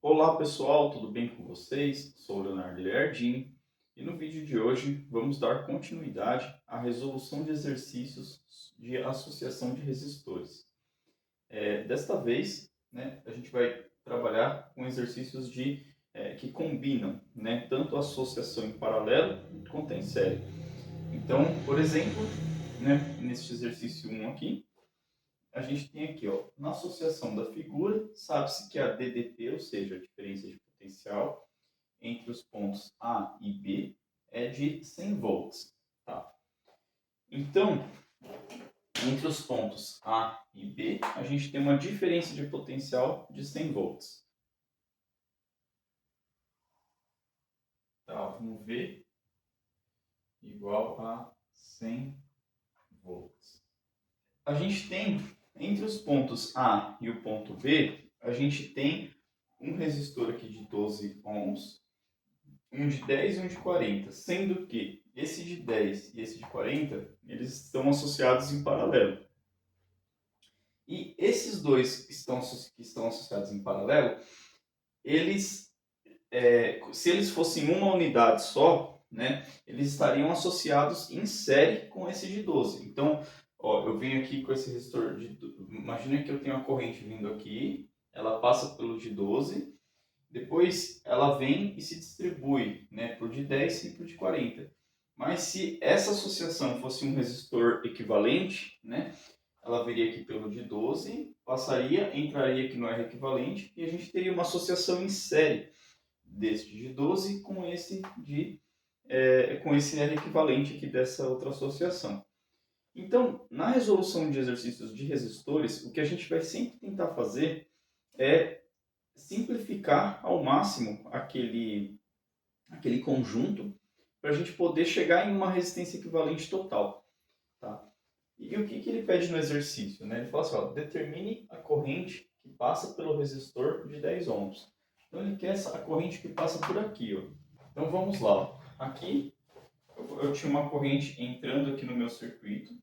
Olá pessoal, tudo bem com vocês? Sou o Leonardo Liardini e no vídeo de hoje vamos dar continuidade à resolução de exercícios de associação de resistores. Desta vez, a gente vai trabalhar com exercícios que combinam, tanto a associação em paralelo quanto em série. Então, por exemplo, neste exercício 1 aqui, a gente tem aqui, ó, na associação da figura, sabe-se que a DDP, ou seja, a diferença de potencial, entre os pontos A e B é de 100 volts. Tá? Então, entre os pontos A e B, a gente tem uma diferença de potencial de 100 volts. Tá? Vamos ver igual a 100 volts. A gente tem, entre os pontos A e o ponto B, a gente tem um resistor aqui de 12 ohms, um de 10 e um de 40, sendo que esse de 10 e esse de 40, eles estão associados em paralelo. E esses dois que estão associados em paralelo, se eles fossem uma unidade só, eles estariam associados em série com esse de 12. Então, ó, eu venho aqui com esse resistor imagina que eu tenho a corrente vindo aqui, ela passa pelo de 12, depois ela vem e se distribui, por de 10 e por de 40. Mas se essa associação fosse um resistor equivalente, ela viria aqui pelo de 12, passaria, entraria aqui no R equivalente e a gente teria uma associação em série deste de 12 com esse R equivalente aqui dessa outra associação. Então, na resolução de exercícios de resistores, o que a gente vai sempre tentar fazer é simplificar ao máximo aquele conjunto para a gente poder chegar em uma resistência equivalente total. Tá? E o que ele pede no exercício? Ele fala assim, ó, determine a corrente que passa pelo resistor de 10 ohms. Então ele quer a corrente que passa por aqui. Ó. Então vamos lá. Ó. Aqui eu tinha uma corrente entrando aqui no meu circuito,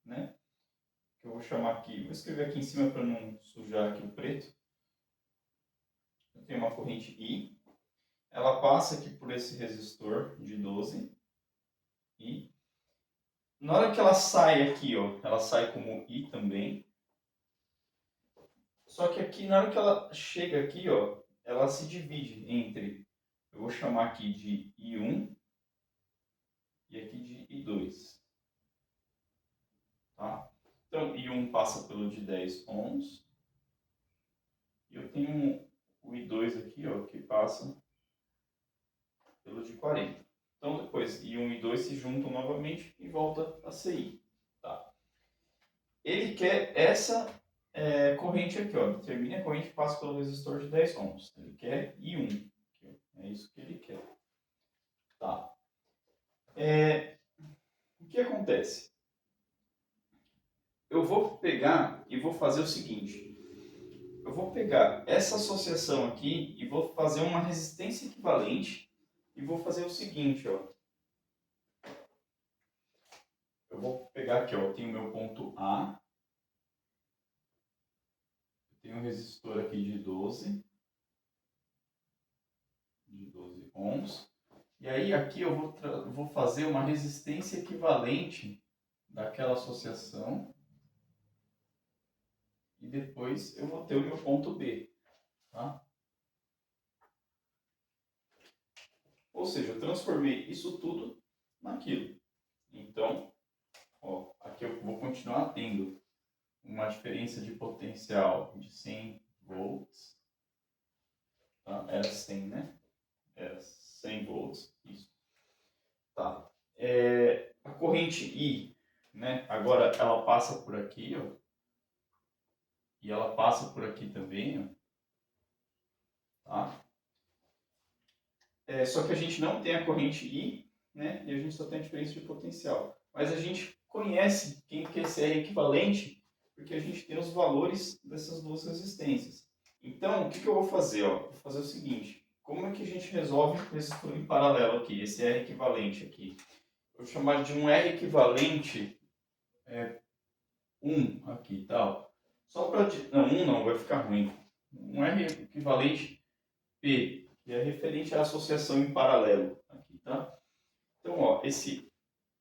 que eu vou chamar aqui, vou escrever aqui em cima para não sujar aqui o preto. Eu tenho uma corrente I, ela passa aqui por esse resistor de 12 e na hora que ela sai aqui, ó, ela sai como I também. Só que aqui, na hora que ela chega aqui, ó, ela se divide entre, eu vou chamar aqui de I1 e aqui de I2. Tá? Então, I1 passa pelo de 10 ohms. E eu tenho o I2 aqui, ó, que passa pelo de 40. Então, depois, I1 e I2 se juntam novamente e volta a ser I. Tá? Ele quer essa corrente aqui, ó, determine a corrente que passa pelo resistor de 10 ohms. Ele quer I1. Aqui, é isso que ele quer. Tá. O que acontece? Eu vou pegar e vou fazer o seguinte. Eu vou pegar essa associação aqui e vou fazer uma resistência equivalente e vou fazer o seguinte, ó. Eu vou pegar aqui, ó, eu tenho meu ponto A. Eu tenho um resistor aqui de 12 ohms. E aí aqui eu vou fazer uma resistência equivalente daquela associação. E depois eu vou ter o meu ponto B. Tá? Ou seja, eu transformei isso tudo naquilo. Então, ó, aqui eu vou continuar tendo uma diferença de potencial de 100 volts. Tá? Era 100, né? Era 100 volts. Isso. Tá. A corrente I, agora ela passa por aqui, ó. E ela passa por aqui também, ó. Tá? Só que a gente não tem a corrente I, e a gente só tem a diferença de potencial. Mas a gente conhece quem que esse é equivalente, porque a gente tem os valores dessas duas resistências. Então, o que eu vou fazer? Ó? Vou fazer o seguinte, como é que a gente resolve esse em paralelo aqui, esse R equivalente aqui? Eu vou chamar de um R equivalente 1 aqui, tal. Só para... Não, 1 não, vai ficar ruim. Um R equivalente P, que é referente à associação em paralelo aqui, tá? Então, ó, esse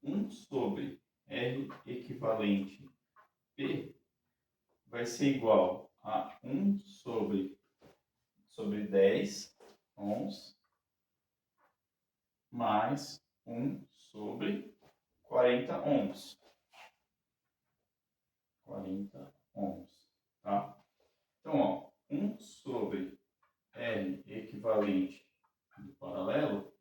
1 sobre R equivalente P vai ser igual a 1 sobre 10 ohms mais 1 sobre 40 ohms. 40 ohms, tá? Então, ó, 1 sobre R equivalente do paralelo,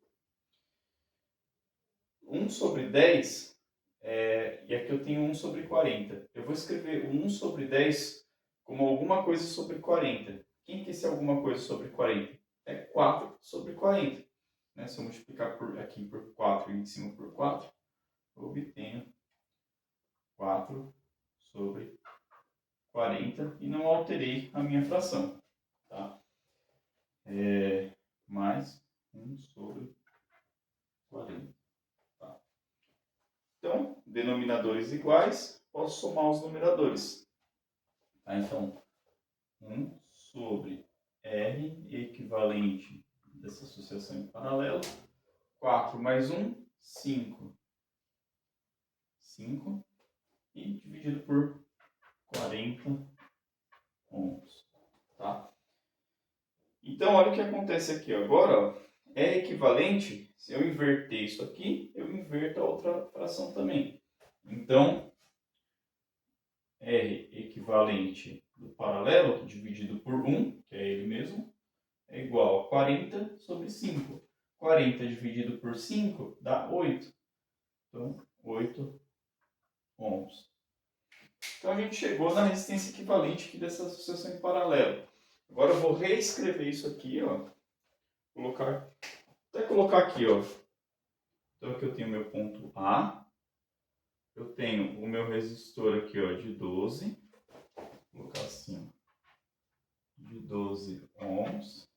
1 sobre 10, e aqui eu tenho 1 sobre 40. Eu vou escrever o 1 sobre 10 como alguma coisa sobre 40. Quem que é esse alguma coisa sobre 40? É 4 sobre 40. Né? Se eu multiplicar aqui por 4 e em cima por 4, eu obtenho 4 sobre 40 e não alterei a minha fração. Tá? Mais 1 sobre 40. Tá? Então, denominadores iguais, posso somar os numeradores. Tá? Então, 1 sobre R equivalente dessa associação em paralelo. 4 mais 1, 5. 5 e dividido por 40 ohms. Tá? Então, olha o que acontece aqui. Agora, ó, é equivalente, se eu inverter isso aqui, eu inverto a outra fração também. Então, R equivalente do paralelo dividido por 1, que é ele mesmo, é igual a 40 sobre 5. 40 dividido por 5 dá 8. Então, 8 ohms. Então, a gente chegou na resistência equivalente aqui dessa associação em paralelo. Agora, eu vou reescrever isso aqui, ó. Até colocar aqui, ó. Então, aqui eu tenho meu ponto A. Eu tenho o meu resistor aqui, ó, de 12. Vou colocar assim, ó, de 12 ohms.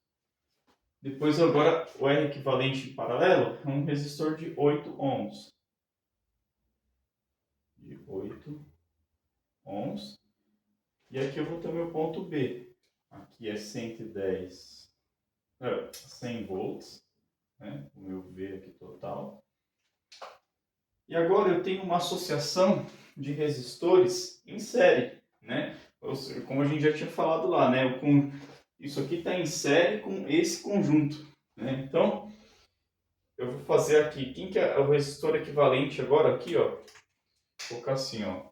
Depois, agora, o R equivalente paralelo é um resistor de 8 ohms. De 8 ohms. E aqui eu vou ter o meu ponto B. Aqui é 100 volts, né? O meu V aqui total. E agora eu tenho uma associação de resistores em série, né? Como a gente já tinha falado lá, né? Isso aqui está em série com esse conjunto, né? Então, eu vou fazer aqui, quem que é o resistor equivalente agora aqui, ó? Vou colocar assim, ó.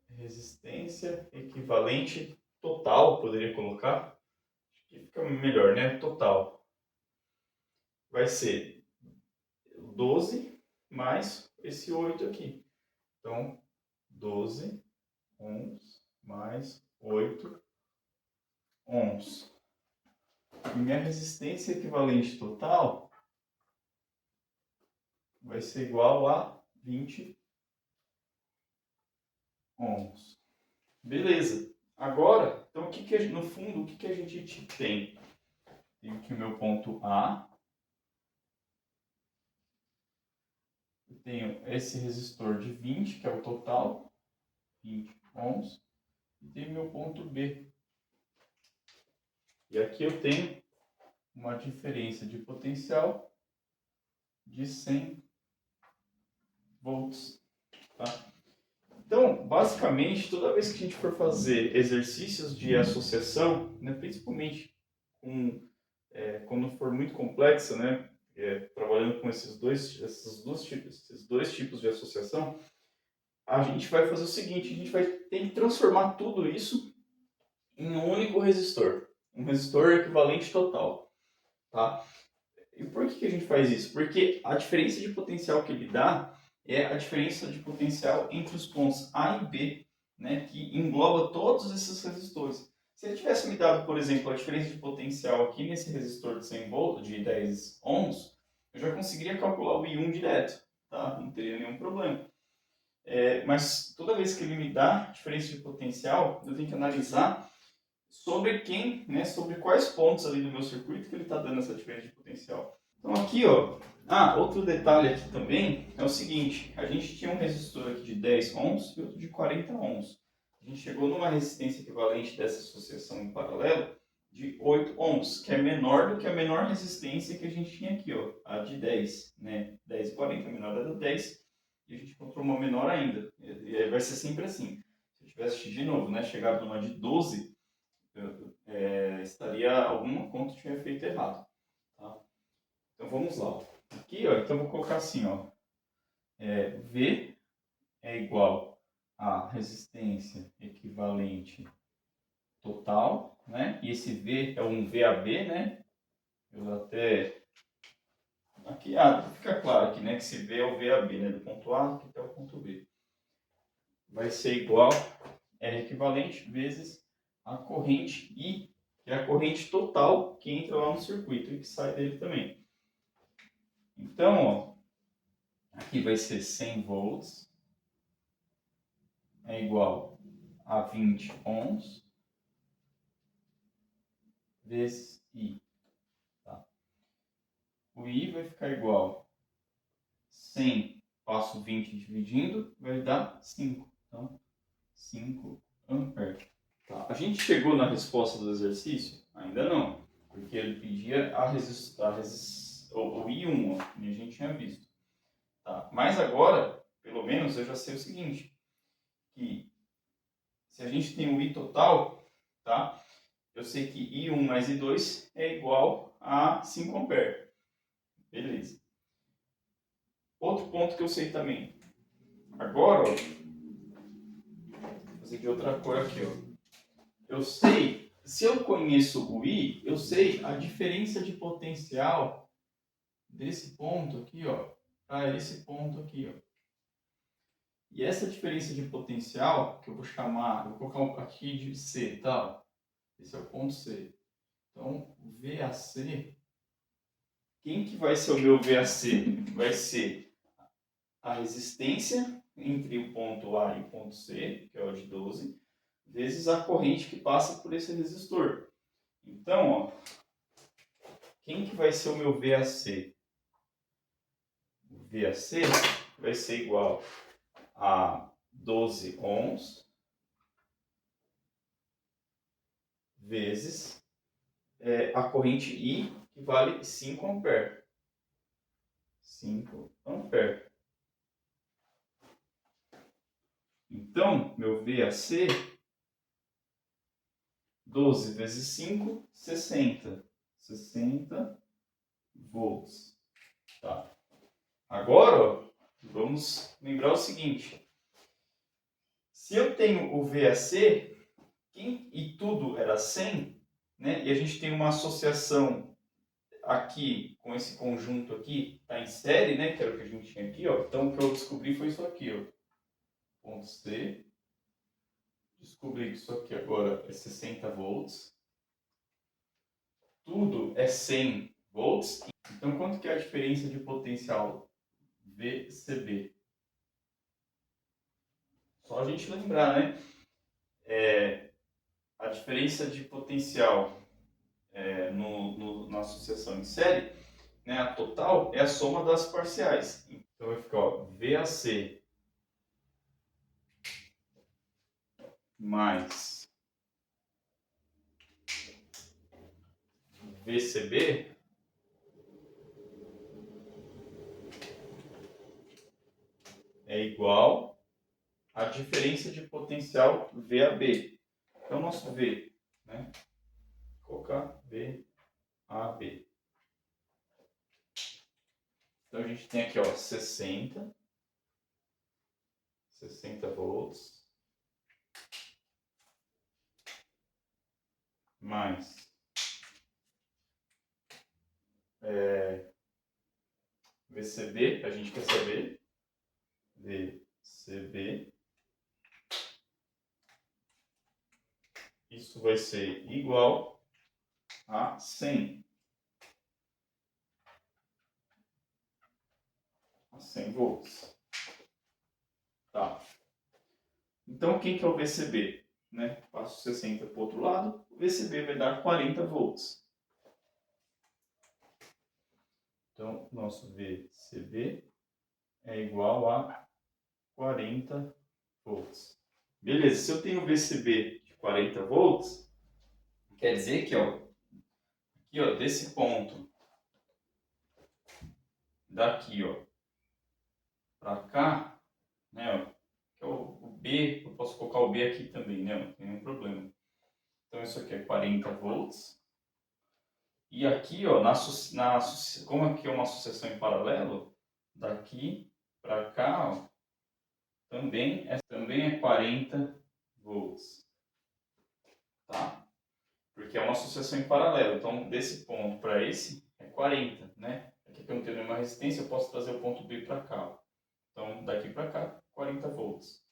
Resistência equivalente total, poderia colocar. Acho que fica melhor, né? Total. Vai ser 12 mais esse 8 aqui. Então, 12 ohms mais 8 ohms. E minha resistência equivalente total vai ser igual a 20 ohms. Beleza. Agora, então no fundo, o que a gente tem? Tenho aqui o meu ponto A. Eu tenho esse resistor de 20, que é o total, 20 ohms. E tenho meu ponto B. E aqui eu tenho uma diferença de potencial de 100 volts. Tá? Então, basicamente, toda vez que a gente for fazer exercícios de associação, né, principalmente quando for muito complexa, né, trabalhando com esses dois tipos de associação, a gente vai fazer o seguinte: a gente vai ter que transformar tudo isso em um único resistor, um resistor equivalente total. Tá? E por que a gente faz isso? Porque a diferença de potencial que ele dá é a diferença de potencial entre os pontos A e B, né, que engloba todos esses resistores. Se ele tivesse me dado, por exemplo, a diferença de potencial aqui nesse resistor de 100 volts, de 10 ohms, eu já conseguiria calcular o I1 direto, tá? Não teria nenhum problema. Mas toda vez que ele me dá diferença de potencial, eu tenho que analisar sobre sobre quais pontos ali do meu circuito que ele está dando essa diferença de potencial. Então aqui, ó, outro detalhe aqui também é o seguinte: a gente tinha um resistor aqui de 10 ohms e outro de 40 ohms. A gente chegou numa resistência equivalente dessa associação em paralelo de 8 ohms, que é menor do que a menor resistência que a gente tinha aqui, ó, a de 10, né? 10,40, a menor era 10, e a gente encontrou uma menor ainda. E aí vai ser sempre assim. Se eu tivesse de novo, né, chegado numa de 12, estaria alguma conta tinha feito errado, tá? Então vamos lá. Aqui, ó, então vou colocar assim, ó, V é igual a resistência equivalente total, né? E esse V é um VAB, né? Eu até aqui, fica claro aqui, né, que esse V é o VAB, né, do ponto A até o ponto B. Vai ser igual R equivalente vezes a corrente I, que é a corrente total que entra lá no circuito e que sai dele também. Então, ó, aqui vai ser 100 volts é igual a 20 ohms vezes I. Tá? O I vai ficar igual 100, passo 20 dividindo, vai dar 5. Então, 5 amperes. Tá. A gente chegou na resposta do exercício? Ainda não, porque ele pedia o I1, ó, que a gente tinha visto. Tá. Mas agora, pelo menos, eu já sei o seguinte, que se a gente tem o I total, tá? Eu sei que I1 mais I2 é igual a 5 amperes. Beleza. Outro ponto que eu sei também. Agora, ó, vou fazer de outra cor aqui, ó. Eu sei, se eu conheço o I, eu sei a diferença de potencial desse ponto aqui, ó, para esse ponto aqui, ó. E essa diferença de potencial, que eu vou chamar, eu vou colocar aqui de C, tá? Esse é o ponto C. Então, VAC, quem que vai ser o meu VAC? Vai ser a resistência entre o ponto A e o ponto C, que é o de 12, vezes a corrente que passa por esse resistor. Então, ó, quem que vai ser o meu VAC? O VAC vai ser igual a 12 ohms vezes a corrente I, que vale 5 amperes. 5 amperes. Então, meu VAC, 12 vezes 5, 60. 60 volts. Tá. Agora, ó, vamos lembrar o seguinte. Se eu tenho o VAC, e tudo era 100, né, e a gente tem uma associação aqui com esse conjunto aqui, está em série, né, que era o que a gente tinha aqui, ó. Então, o que eu descobri foi isso aqui, ó. Ponto C. Descobri que isso aqui agora é 60 volts. Tudo é 100 volts. Então, quanto que é a diferença de potencial VCB? Só a gente lembrar, né? A diferença de potencial na associação em série, né, a total é a soma das parciais. Então vai ficar, ó, VAC mais VCB é igual à diferença de potencial VAB. Então, nosso V, né? Vou colocar VAB. Então, a gente tem aqui, ó, 60 volts mais VCB, a gente quer saber VCB. Isso vai ser igual a 100. A 100 volts. Tá. Então, quem que é o VCB? Né? Passo 60 para o outro lado, o VCB vai dar 40 volts. Então, nosso VCB é igual a 40 volts. Beleza, se eu tenho VCB de 40 volts, quer dizer que, ó, aqui, ó, desse ponto daqui, ó, para cá, né, ó, que é o B, eu posso colocar o B aqui também, né, não tem nenhum problema. Então isso aqui é 40 volts. E aqui, ó, como aqui é uma associação em paralelo, daqui para cá, ó, também é 40 volts, tá? Porque é uma associação em paralelo. Então, desse ponto para esse é 40, né? Aqui que eu não tenho nenhuma resistência, eu posso trazer o ponto B para cá, ó. Então, daqui para cá, 40 volts.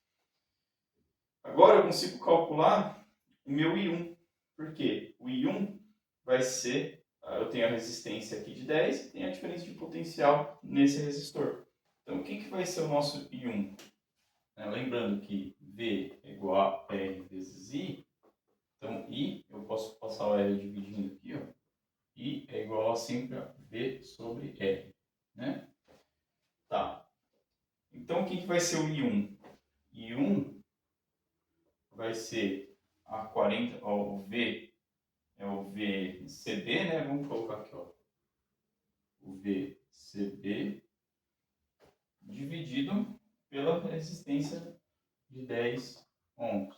Agora eu consigo calcular o meu I1. Por quê? O I1 vai ser, eu tenho a resistência aqui de 10 e tem a diferença de potencial nesse resistor. Então, o que vai ser o nosso I1? Lembrando que V é igual a R vezes I. Então, I, eu posso passar o R dividindo aqui, ó. I é igual a sempre a V sobre R, né? Tá. Então, o que vai ser o I1? I1 vai ser a 40, ó, o V é o VCB, né? Vamos colocar aqui, ó. O VCB dividido pela resistência de 10 ohms.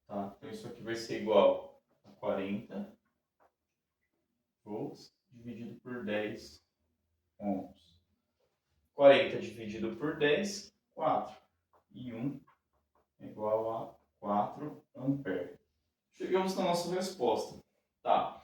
Tá? Então, isso aqui vai ser igual a 40 volts dividido por 10 ohms. 40 dividido por 10, 4. E 1 é igual a 4 amperes. Chegamos na nossa resposta. Tá.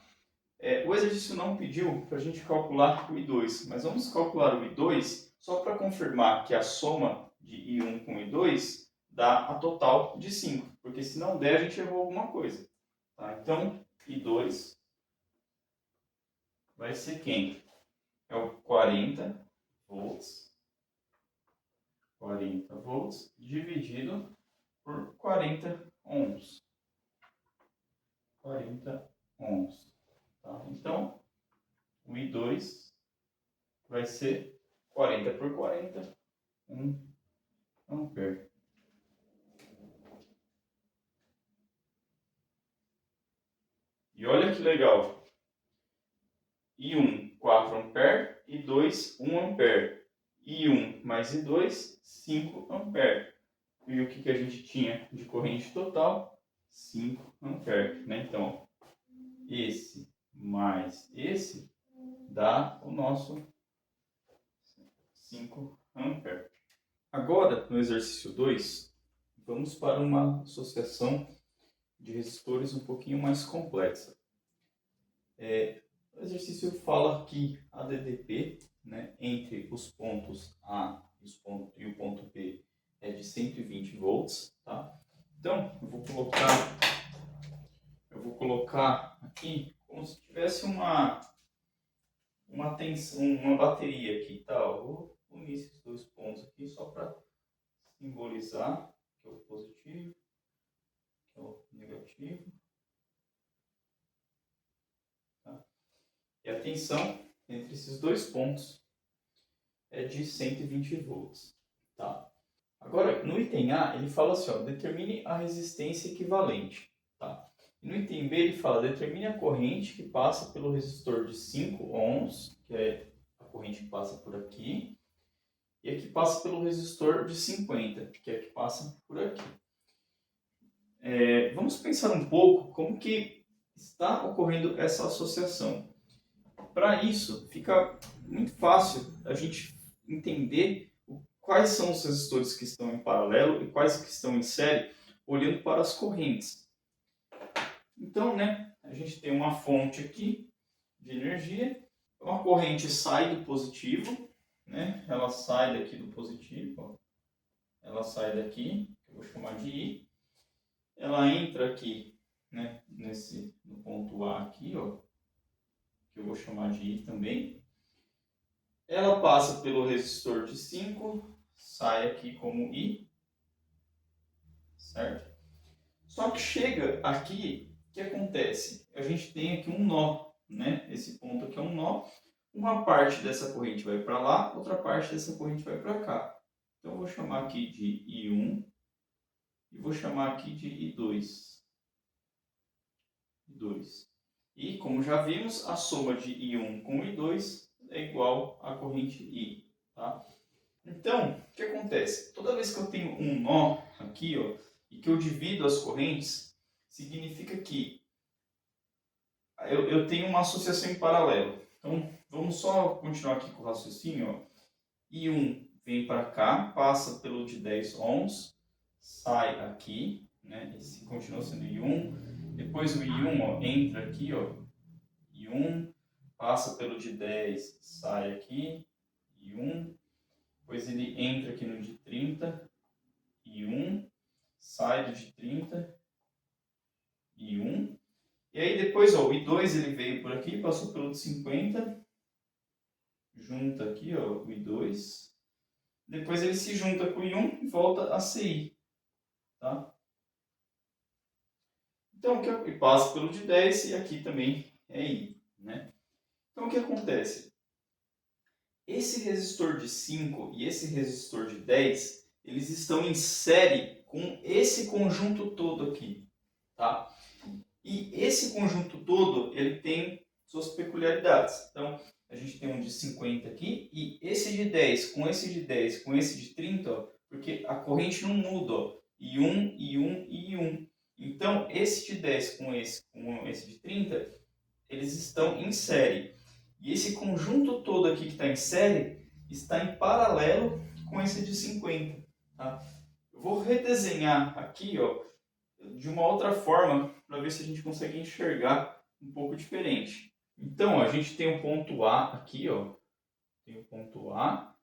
O exercício não pediu para a gente calcular o I2, mas vamos calcular o I2 só para confirmar que a soma de I1 com I2 dá a total de 5, porque se não der a gente errou alguma coisa. Tá? Então, I2 vai ser quem? É o 40 volts dividido por 40 ohms. 40 ohms. Tá? Então, o I2 vai ser 40 por 40, 1 ampere. E olha que legal. I1, 4 ampere, I2, 1 ampere. I1 mais I2, 5 ampere. E o que a gente tinha de corrente total? 5 ampere. Né? Então, esse mais esse dá o nosso 5 ampere. Agora, no exercício 2, vamos para uma associação de resistores um pouquinho mais complexa. O exercício fala que a DDP, né, entre os pontos A e o ponto B é de 120 volts. Tá? Então, eu vou colocar aqui como se tivesse uma tensão, uma bateria aqui. Tá? Eu vou unir esses dois pontos aqui só para simbolizar que é o positivo, que é o negativo. Tá? E a tensão entre esses dois pontos é de 120 volts. Tá? Agora, no item A, ele fala assim, ó, determine a resistência equivalente. Tá? E no item B, ele fala, determine a corrente que passa pelo resistor de 5 ohms, que é a corrente que passa por aqui, e a que passa pelo resistor de 50, que é a que passa por aqui. Vamos pensar um pouco como que está ocorrendo essa associação. Para isso, fica muito fácil a gente entender quais são os resistores que estão em paralelo e quais que estão em série, olhando para as correntes. Então, né, a gente tem uma fonte aqui de energia, uma corrente sai do positivo, né, ela sai daqui do positivo, ó. Ela sai daqui, que eu vou chamar de I, ela entra aqui, né, no ponto A aqui, ó, que eu vou chamar de I também. Ela passa pelo resistor de 5, sai aqui como I, certo? Só que chega aqui, o que acontece? A gente tem aqui um nó, né? Esse ponto aqui é um nó. Uma parte dessa corrente vai para lá, outra parte dessa corrente vai para cá. Então eu vou chamar aqui de I1 e vou chamar aqui de I2. E, como já vimos, a soma de I1 com I2 é igual à corrente I. Tá? Então, o que acontece? Toda vez que eu tenho um nó aqui, ó, e que eu divido as correntes, significa que eu tenho uma associação em paralelo. Então, vamos só continuar aqui com o raciocínio. Ó. I1 vem para cá, passa pelo de 10 ohms, sai aqui, né? Esse continua sendo I1. Depois o I1 ó, entra aqui, ó, I1, passa pelo de 10, sai aqui, I1. Depois ele entra aqui no de 30, I1, sai do de 30, I1. E aí depois, ó, o I2 ele veio por aqui, passou pelo de 50, junta aqui, ó, o I2. Depois ele se junta com o I1 e volta a ser I. Tá? Então, e passa pelo de 10 e aqui também é I. Né? Então, o que acontece? Esse resistor de 5 e esse resistor de 10, eles estão em série com esse conjunto todo aqui. Tá? E esse conjunto todo, ele tem suas peculiaridades. Então, a gente tem um de 50 aqui, e esse de 10, com esse de 10, com esse de 30, ó, porque a corrente não muda, ó, I1, I1 e I1. Então, esse de 10 com esse de 30, eles estão em série. E esse conjunto todo aqui que está em série, está em paralelo com esse de 50. Tá? Eu vou redesenhar aqui, ó, de uma outra forma, para ver se a gente consegue enxergar um pouco diferente. Então, ó, a gente tem o ponto A aqui, ó. Tem o ponto A,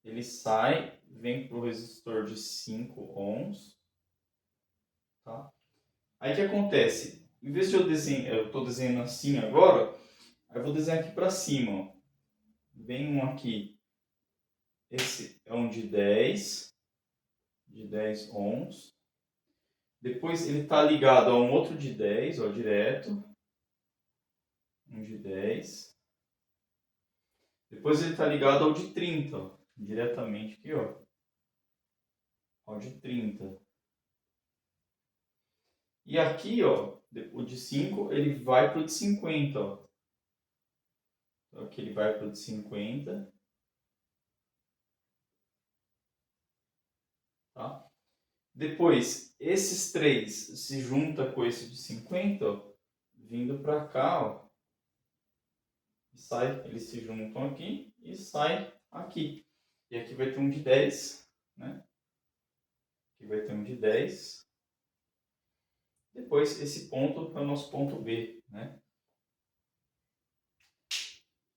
ele sai, vem para o resistor de 5 ohms. Tá? Aí o que acontece? Em vez de eu estou desenhando assim agora, aí eu vou desenhar aqui para cima. Ó. Vem um aqui, esse é um de 10 ohms. Depois ele está ligado a um outro de 10, ó, direto. Um de 10. Depois ele está ligado ao de 30, ó, diretamente aqui, ó, ao de 30. E aqui, ó, o de 5, ele vai para o de 50, ó. Então aqui ele vai para o de 50. Tá? Depois, esses três se juntam com esse de 50, ó, vindo para cá, ó. E sai, eles se juntam aqui e sai aqui. E aqui vai ter um de 10, né? Aqui vai ter um de 10. Depois, esse ponto é o nosso ponto B, né?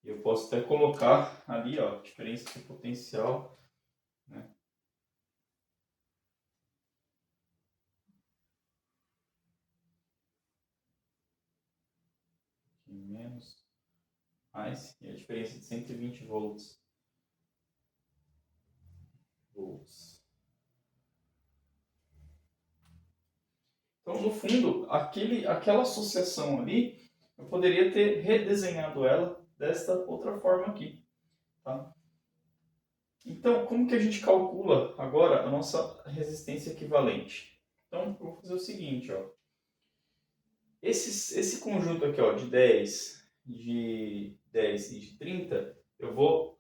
Eu posso até colocar ali, ó, diferença de potencial, né? Aqui menos, mais, e a diferença de 120 volts. Então, no fundo, aquela associação ali, eu poderia ter redesenhado ela desta outra forma aqui. Tá? Então, como que a gente calcula agora a nossa resistência equivalente? Então, eu vou fazer o seguinte, ó. Esse conjunto aqui, ó, de 10 e de 30,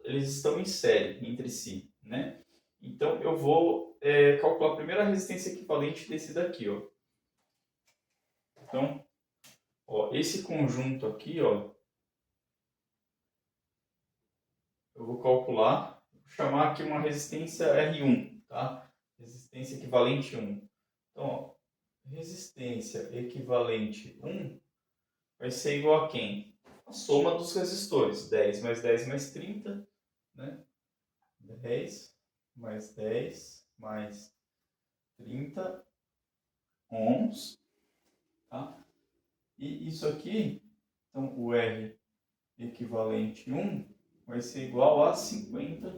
eles estão em série entre si, né? Então, eu vou calcular a primeira resistência equivalente desse daqui, ó. Então, ó, esse conjunto aqui, ó, eu vou calcular, vou chamar aqui uma resistência R1, tá? Resistência equivalente 1. Então, ó, resistência equivalente 1 vai ser igual a quem? A soma dos resistores, 10 mais 10 mais 30, né? 10 mais 10 mais 30 ohms, tá? E isso aqui, então o R equivalente 1 vai ser igual a 50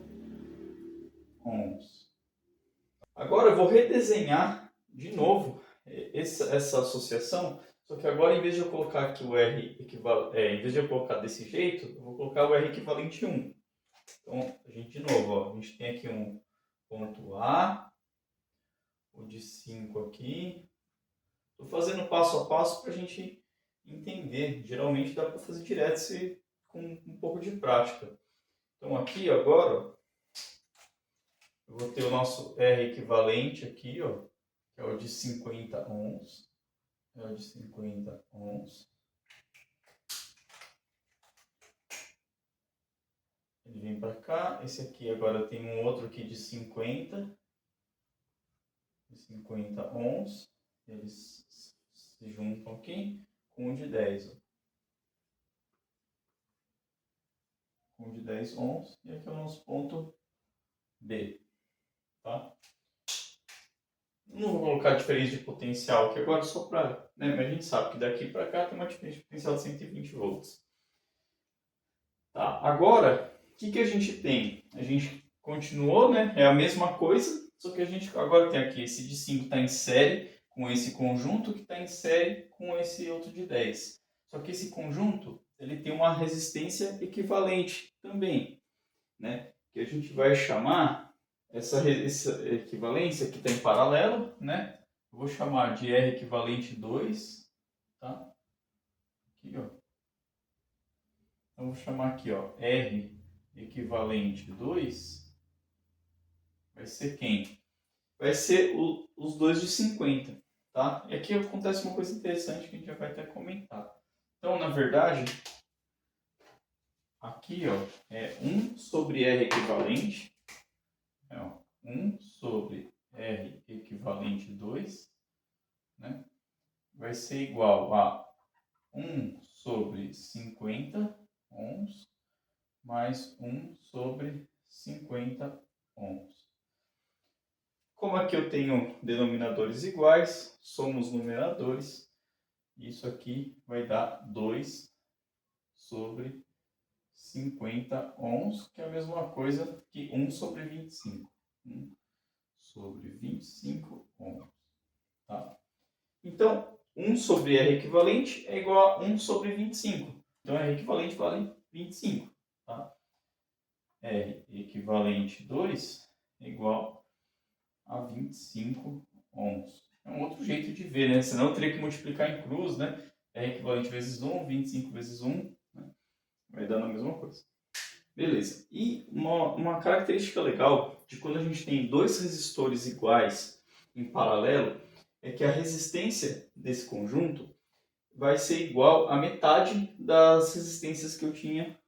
ohms. Agora eu vou redesenhar de novo essa associação, só que agora em vez de eu colocar aqui o R em vez de eu colocar desse jeito, eu vou colocar o R equivalente 1. Então, a gente de novo, ó, a gente tem aqui um ponto A, o de 5 aqui. Estou fazendo passo a passo para a gente entender. Geralmente dá para fazer direto se com um pouco de prática. Então aqui agora, ó, eu vou ter o nosso R equivalente aqui, ó, que é o de 50 ohms. É o de 50 ohms. Ele vem para cá. Esse aqui agora tem um outro aqui de 50 ohms. Eles se juntam aqui com um de 10. Ó. Com um de 10 ohms. E aqui é o nosso ponto B. Tá? Não vou colocar diferença de potencial aqui agora só para... Né? Mas a gente sabe que daqui para cá tem uma diferença de potencial de 120 volts. Tá? Agora, o que a gente tem? A gente continuou, né? É a mesma coisa, só que a gente agora tem aqui esse de 5 está em série com esse conjunto que está em série com esse outro de 10. Só que esse conjunto ele tem uma resistência equivalente também, né? Que a gente vai chamar essa equivalência que está em paralelo, né? Eu vou chamar de R equivalente 2, tá? Aqui, ó. Então, vou chamar aqui, ó, R equivalente 2 vai ser quem? Vai ser os dois de 50, tá? E aqui acontece uma coisa interessante que a gente já vai até comentar. Então, na verdade, aqui, ó, é 1 sobre R equivalente, é, ó, 1 sobre R equivalente 2, né? Vai ser igual a 1 sobre 50 ohms mais 1 sobre 50 ohms. Como aqui eu tenho denominadores iguais, somos numeradores, isso aqui vai dar 2 sobre 50 ohms, que é a mesma coisa que 1 sobre 25. 1 sobre 25 ohms. Tá? Então, 1 sobre R equivalente é igual a 1 sobre 25. Então, R equivalente vale 25. Tá? R equivalente 2 é igual a 25 ohms. É um outro jeito de ver, né? Senão eu teria que multiplicar em cruz, né? R equivalente vezes 1, 25 vezes 1, né? Vai dar a mesma coisa. Beleza. E uma característica legal de quando a gente tem dois resistores iguais em paralelo é que a resistência desse conjunto vai ser igual à metade das resistências que eu tinha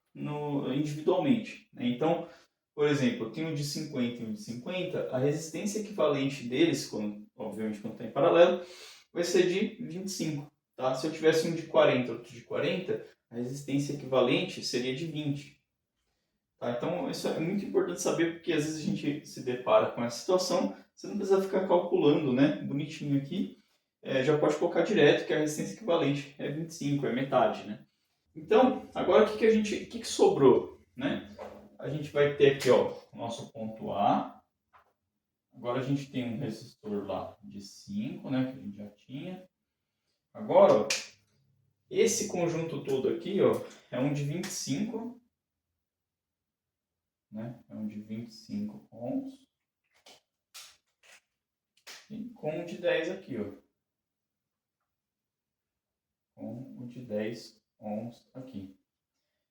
individualmente. Né? Então, por exemplo, eu tenho um de 50 e um de 50, a resistência equivalente deles, obviamente quando está em paralelo, vai ser de 25. Tá? Se eu tivesse um de 40 e outro de 40, a resistência equivalente seria de 20. Tá? Então, isso é muito importante saber, porque às vezes a gente se depara com essa situação, você não precisa ficar calculando, né, bonitinho aqui, já pode colocar direto que a resistência equivalente é 25, é metade, né? Então, agora o que sobrou, né? A gente vai ter aqui, ó, o nosso ponto A. Agora a gente tem um resistor lá de 5, né, que a gente já tinha. Agora, ó, esse conjunto todo aqui, ó, é um de 25, né? É um de 25 ohms. E com o de 10 aqui, ó. Com o de 10 ohms aqui.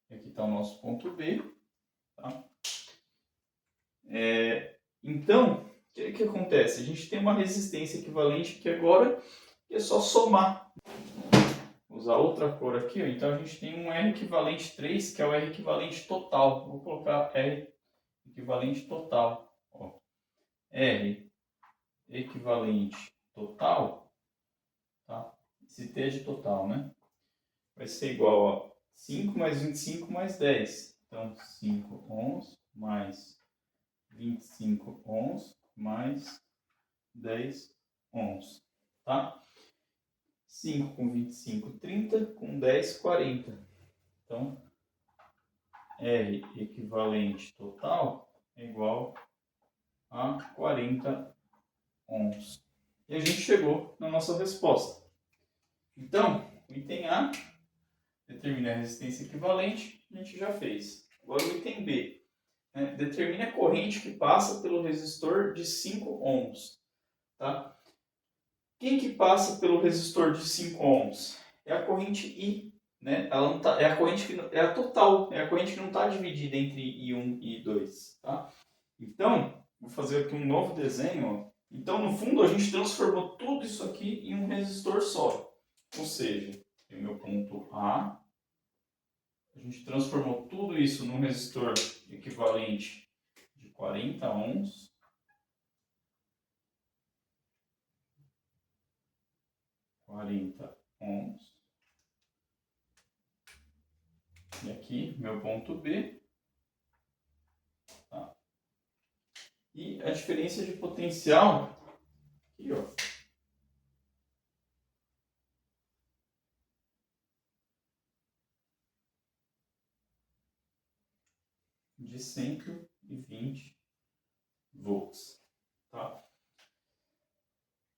E aqui está o nosso ponto B. Tá? Então, o que acontece? A gente tem uma resistência equivalente que agora é só somar. Vou usar outra cor aqui, ó. Então a gente tem um R equivalente 3, que é o R equivalente total. Vou colocar R equivalente total. Ó. R equivalente total, tá? Esse T é de total, né? Vai ser igual a 5 mais 25 mais 10. Então, 5 ohms mais 25 ohms mais 10 ohms, tá? 5 com 25, 30, com 10, 40. Então, R equivalente total é igual a 40 ohms. E a gente chegou na nossa resposta. Então, o item A determina a resistência equivalente, a gente já fez. Agora o item B. Né? Determine a corrente que passa pelo resistor de 5 ohms. Tá? Quem que passa pelo resistor de 5 ohms? é a corrente I, né? Ela não tá, é a corrente que é a total, é a corrente que não está dividida entre I1 e I2, tá? Então, vou fazer aqui um novo desenho, ó. Então, no fundo, a gente transformou tudo isso aqui em um resistor só. Ou seja, tem o meu ponto A, a gente transformou tudo isso num resistor equivalente de 40 ohms. 40 ohms. E aqui, meu ponto B. Tá? E a diferença de potencial, aqui, ó, de 120 volts. Tá?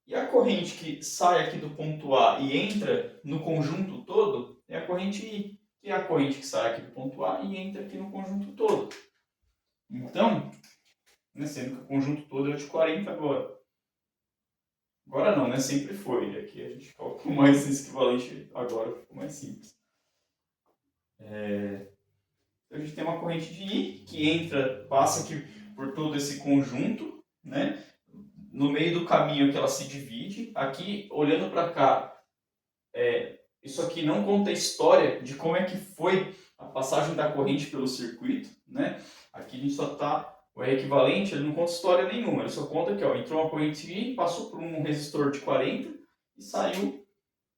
E a corrente que sai aqui do ponto A e entra no conjunto todo é a corrente I, que é a corrente que sai aqui do ponto A e entra aqui no conjunto todo. Então, né, sendo que o conjunto todo é de 40 agora. Agora não, né? Sempre foi. Aqui a gente calcula mais esse equivalente agora, ficou mais simples. Então a gente tem uma corrente de I que entra, passa aqui por todo esse conjunto, né? No meio do caminho que ela se divide. Aqui, olhando para cá, isso aqui não conta a história de como é que foi a passagem da corrente pelo circuito, né? Aqui a gente só está... O R equivalente, ele não conta história nenhuma, ele só conta que ó, entrou uma corrente I, passou por um resistor de 40 e saiu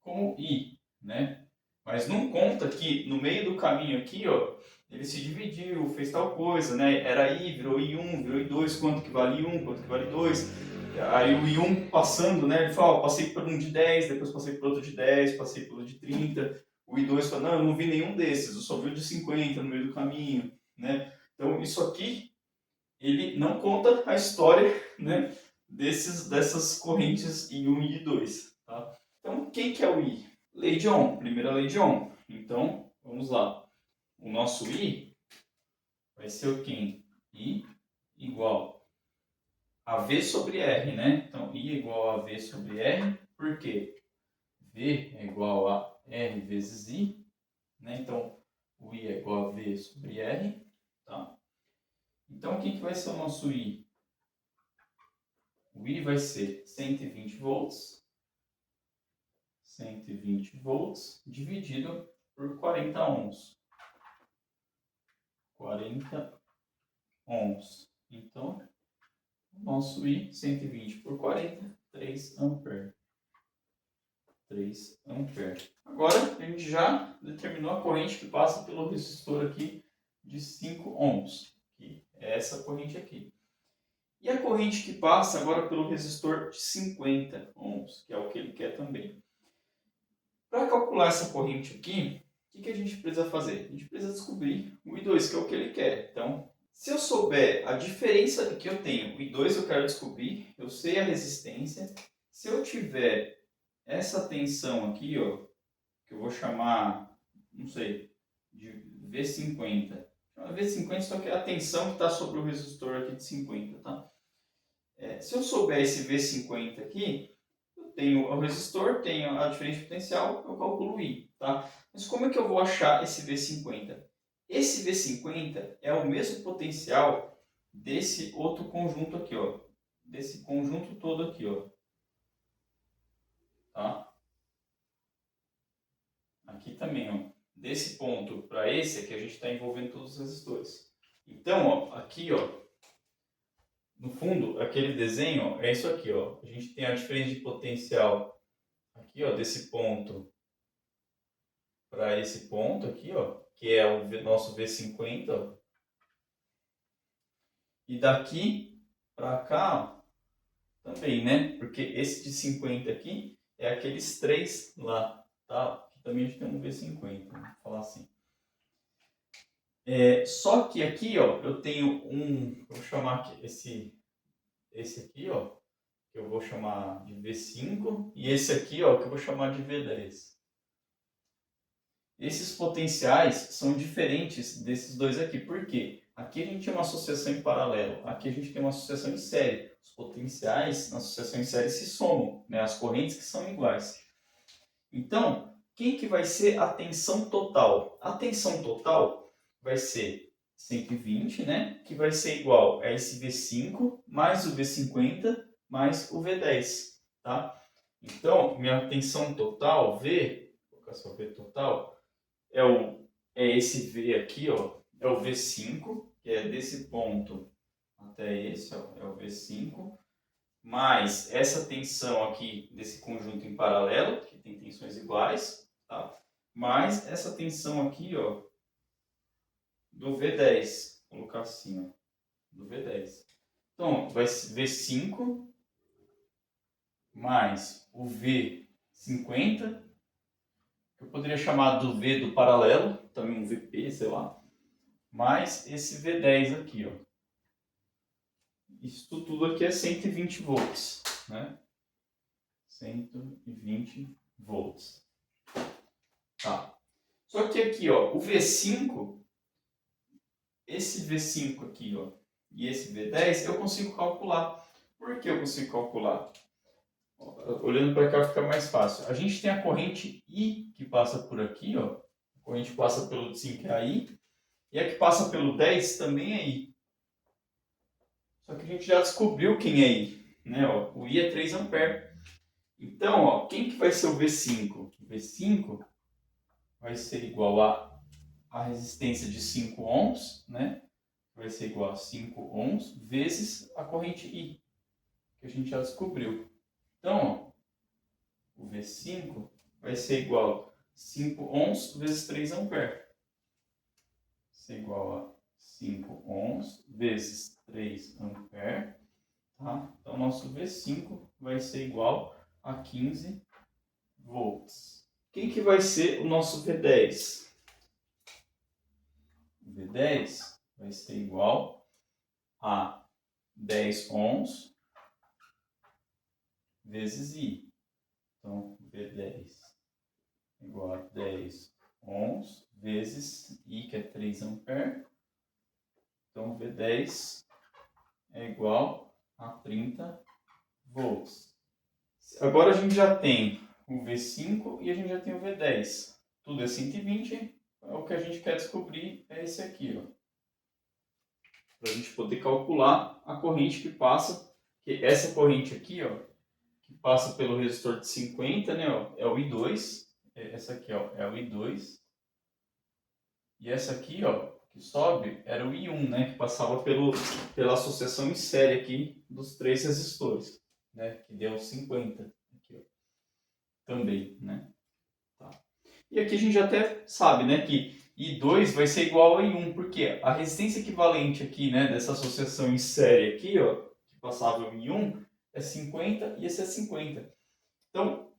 como I, né? Mas não conta que no meio do caminho aqui, ó, ele se dividiu, fez tal coisa, né? Era I, virou I1, virou I2, quanto que vale I1, quanto que vale I2. Aí o I1 passando, né? Ele fala, ó, passei por um de 10, depois passei por outro de 10, passei por outro de 30. O I2 fala, não, eu não vi nenhum desses, eu só vi o de 50 no meio do caminho, né? Então isso aqui, ele não conta a história, né? Dessas correntes I1 e I2, tá? Então, quem que é o I? Lei de Ohm, primeira lei de Ohm. Então, vamos lá. O nosso I vai ser o quê? I igual a V sobre R, né? Então, I é igual a V sobre R, por quê? V é igual a R vezes I, né? Então, o I é igual a V sobre R, tá? Então, quem que vai ser o nosso I? O I vai ser 120 volts, 120 volts dividido por 40 ohms. 40 ohms. Então, o nosso I, 120 por 40, 3 ampere. 3 ampere. Agora, a gente já determinou a corrente que passa pelo resistor aqui de 5 ohms, que é essa corrente aqui. E a corrente que passa agora pelo resistor de 50 ohms, que é o que ele quer também. Para calcular essa corrente aqui, o que a gente precisa fazer? A gente precisa descobrir o I2, que é o que ele quer. Então, se eu souber a diferença que eu tenho, o I2 eu quero descobrir, eu sei a resistência. Se eu tiver essa tensão aqui, ó, que eu vou chamar, não sei, de V50. V50 só que é a tensão que está sobre o resistor aqui de 50, tá? Se eu souber esse V50 aqui, eu tenho o resistor, tenho a diferença de potencial, eu calculo o I, tá? Mas como é que eu vou achar esse V50? Esse V50 é o mesmo potencial desse outro conjunto aqui, ó. Desse conjunto todo aqui, ó. Tá? Aqui também, ó. Desse ponto para esse aqui, a gente está envolvendo todos os resistores. Então, ó, aqui, ó, no fundo, aquele desenho, ó, é isso aqui, ó. A gente tem a diferença de potencial aqui, ó, desse ponto para esse ponto aqui, ó, que é o nosso V50, ó. E daqui para cá, ó, também, né? Porque esse de 50 aqui é aqueles três lá, tá? Aqui também a gente tem um V50, vamos falar assim. Só que aqui, ó, eu tenho vou chamar aqui esse aqui, ó, que eu vou chamar de V5, e esse aqui, ó, que eu vou chamar de V10. Esses potenciais são diferentes desses dois aqui. Por quê? Aqui a gente tem uma associação em paralelo, aqui a gente tem uma associação em série. Os potenciais na associação em série se somam, né? As correntes que são iguais. Então, quem que vai ser a tensão total? A tensão total vai ser 120, né? Que vai ser igual a esse V5 mais o V50 mais o V10, tá? Então, minha tensão total, V, vou colocar só V total, é esse V aqui, ó, é o V5, que é desse ponto até esse, ó, é o V5, mais essa tensão aqui desse conjunto em paralelo, que tem tensões iguais, tá? Mais essa tensão aqui, ó, do V10, vou colocar assim, ó, do V10. Então, vai ser V5 mais o V50, que eu poderia chamar do V do paralelo, também um VP, sei lá, mais esse V10 aqui, ó. Isso tudo aqui é 120 volts, né? 120 volts. Tá. Só que aqui, ó, o V5, esse V5 aqui, ó, e esse V10, eu consigo calcular. Por que eu consigo calcular? Olhando para cá fica mais fácil. A gente tem a corrente I que passa por aqui, ó. A corrente passa pelo 5 é a I. E a que passa pelo 10 também é I. Só que a gente já descobriu quem é I, né? Ó, o I é 3 amperes. Então, ó, quem que vai ser o V5? O V5 vai ser igual a resistência de 5 ohms, né? Vai ser igual a 5 ohms vezes a corrente I, que a gente já descobriu. Então, ó, o V5 vai ser igual a 5 ohms vezes 3 amperes. Vai ser igual a 5 ohms vezes 3 amperes. Tá? Então, nosso V5 vai ser igual a 15 volts. Quem que vai ser o nosso V10? O V10 vai ser igual a 10 ohms vezes I. Então, V10 é igual a 10 ohms vezes I, que é 3 amperes. Então, V10 é igual a 30 volts. Agora a gente já tem o V5 e a gente já tem o V10. Tudo é 120. O que a gente quer descobrir é esse aqui, ó. Para a gente poder calcular a corrente que passa. Que essa corrente aqui, ó, que passa pelo resistor de 50, né, ó, é o I2. Essa aqui, ó, é o I2. E essa aqui, ó, que sobe, era o I1, né, que passava pela associação em série aqui dos três resistores, né, que deu 50 aqui, ó, também, né. Tá. E aqui a gente até sabe, né, que I2 vai ser igual a I1, porque a resistência equivalente aqui, né, dessa associação em série aqui, ó, que passava o I1, é 50 e esse é 50. Então,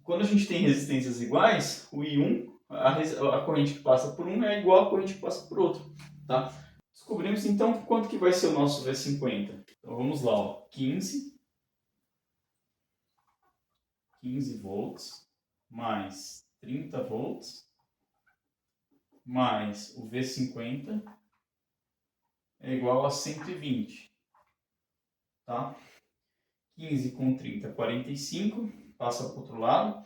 quando a gente tem resistências iguais, o I1, a corrente que passa por um é igual à corrente que passa por outro, tá? Descobrimos então quanto que vai ser o nosso V50. Então vamos lá, ó, 15 volts mais 30 volts mais o V50 é igual a 120, tá? 15 com 30, 45, passa para o outro lado,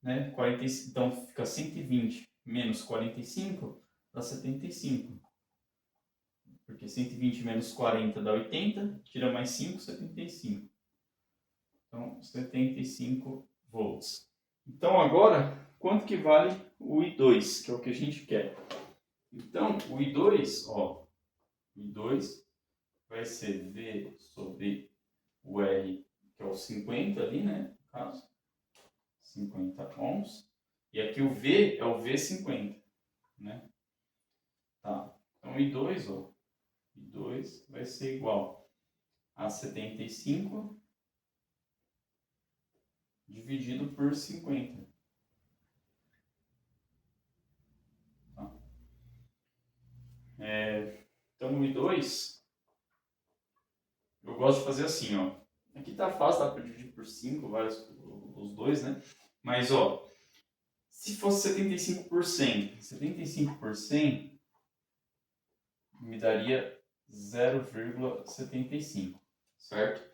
né? 40, então fica 120 menos 45 dá 75. Porque 120 menos 40 dá 80, tira mais 5, 75. Então, 75 volts. Então, agora, quanto que vale o I2, que é o que a gente quer? Então, o I2, ó, I2 vai ser V sobre o R, que é o 50 ali, né, no caso, 50 ohms. E aqui o V é o V50, né? Tá. Então, I2, ó, I2 vai ser igual a 75 dividido por 50. Tá? Então, o I2, eu gosto de fazer assim, ó. Aqui tá fácil, dá para dividir por 5, os dois, né? Mas, ó, se fosse 75%, 75% me daria 0,75, certo?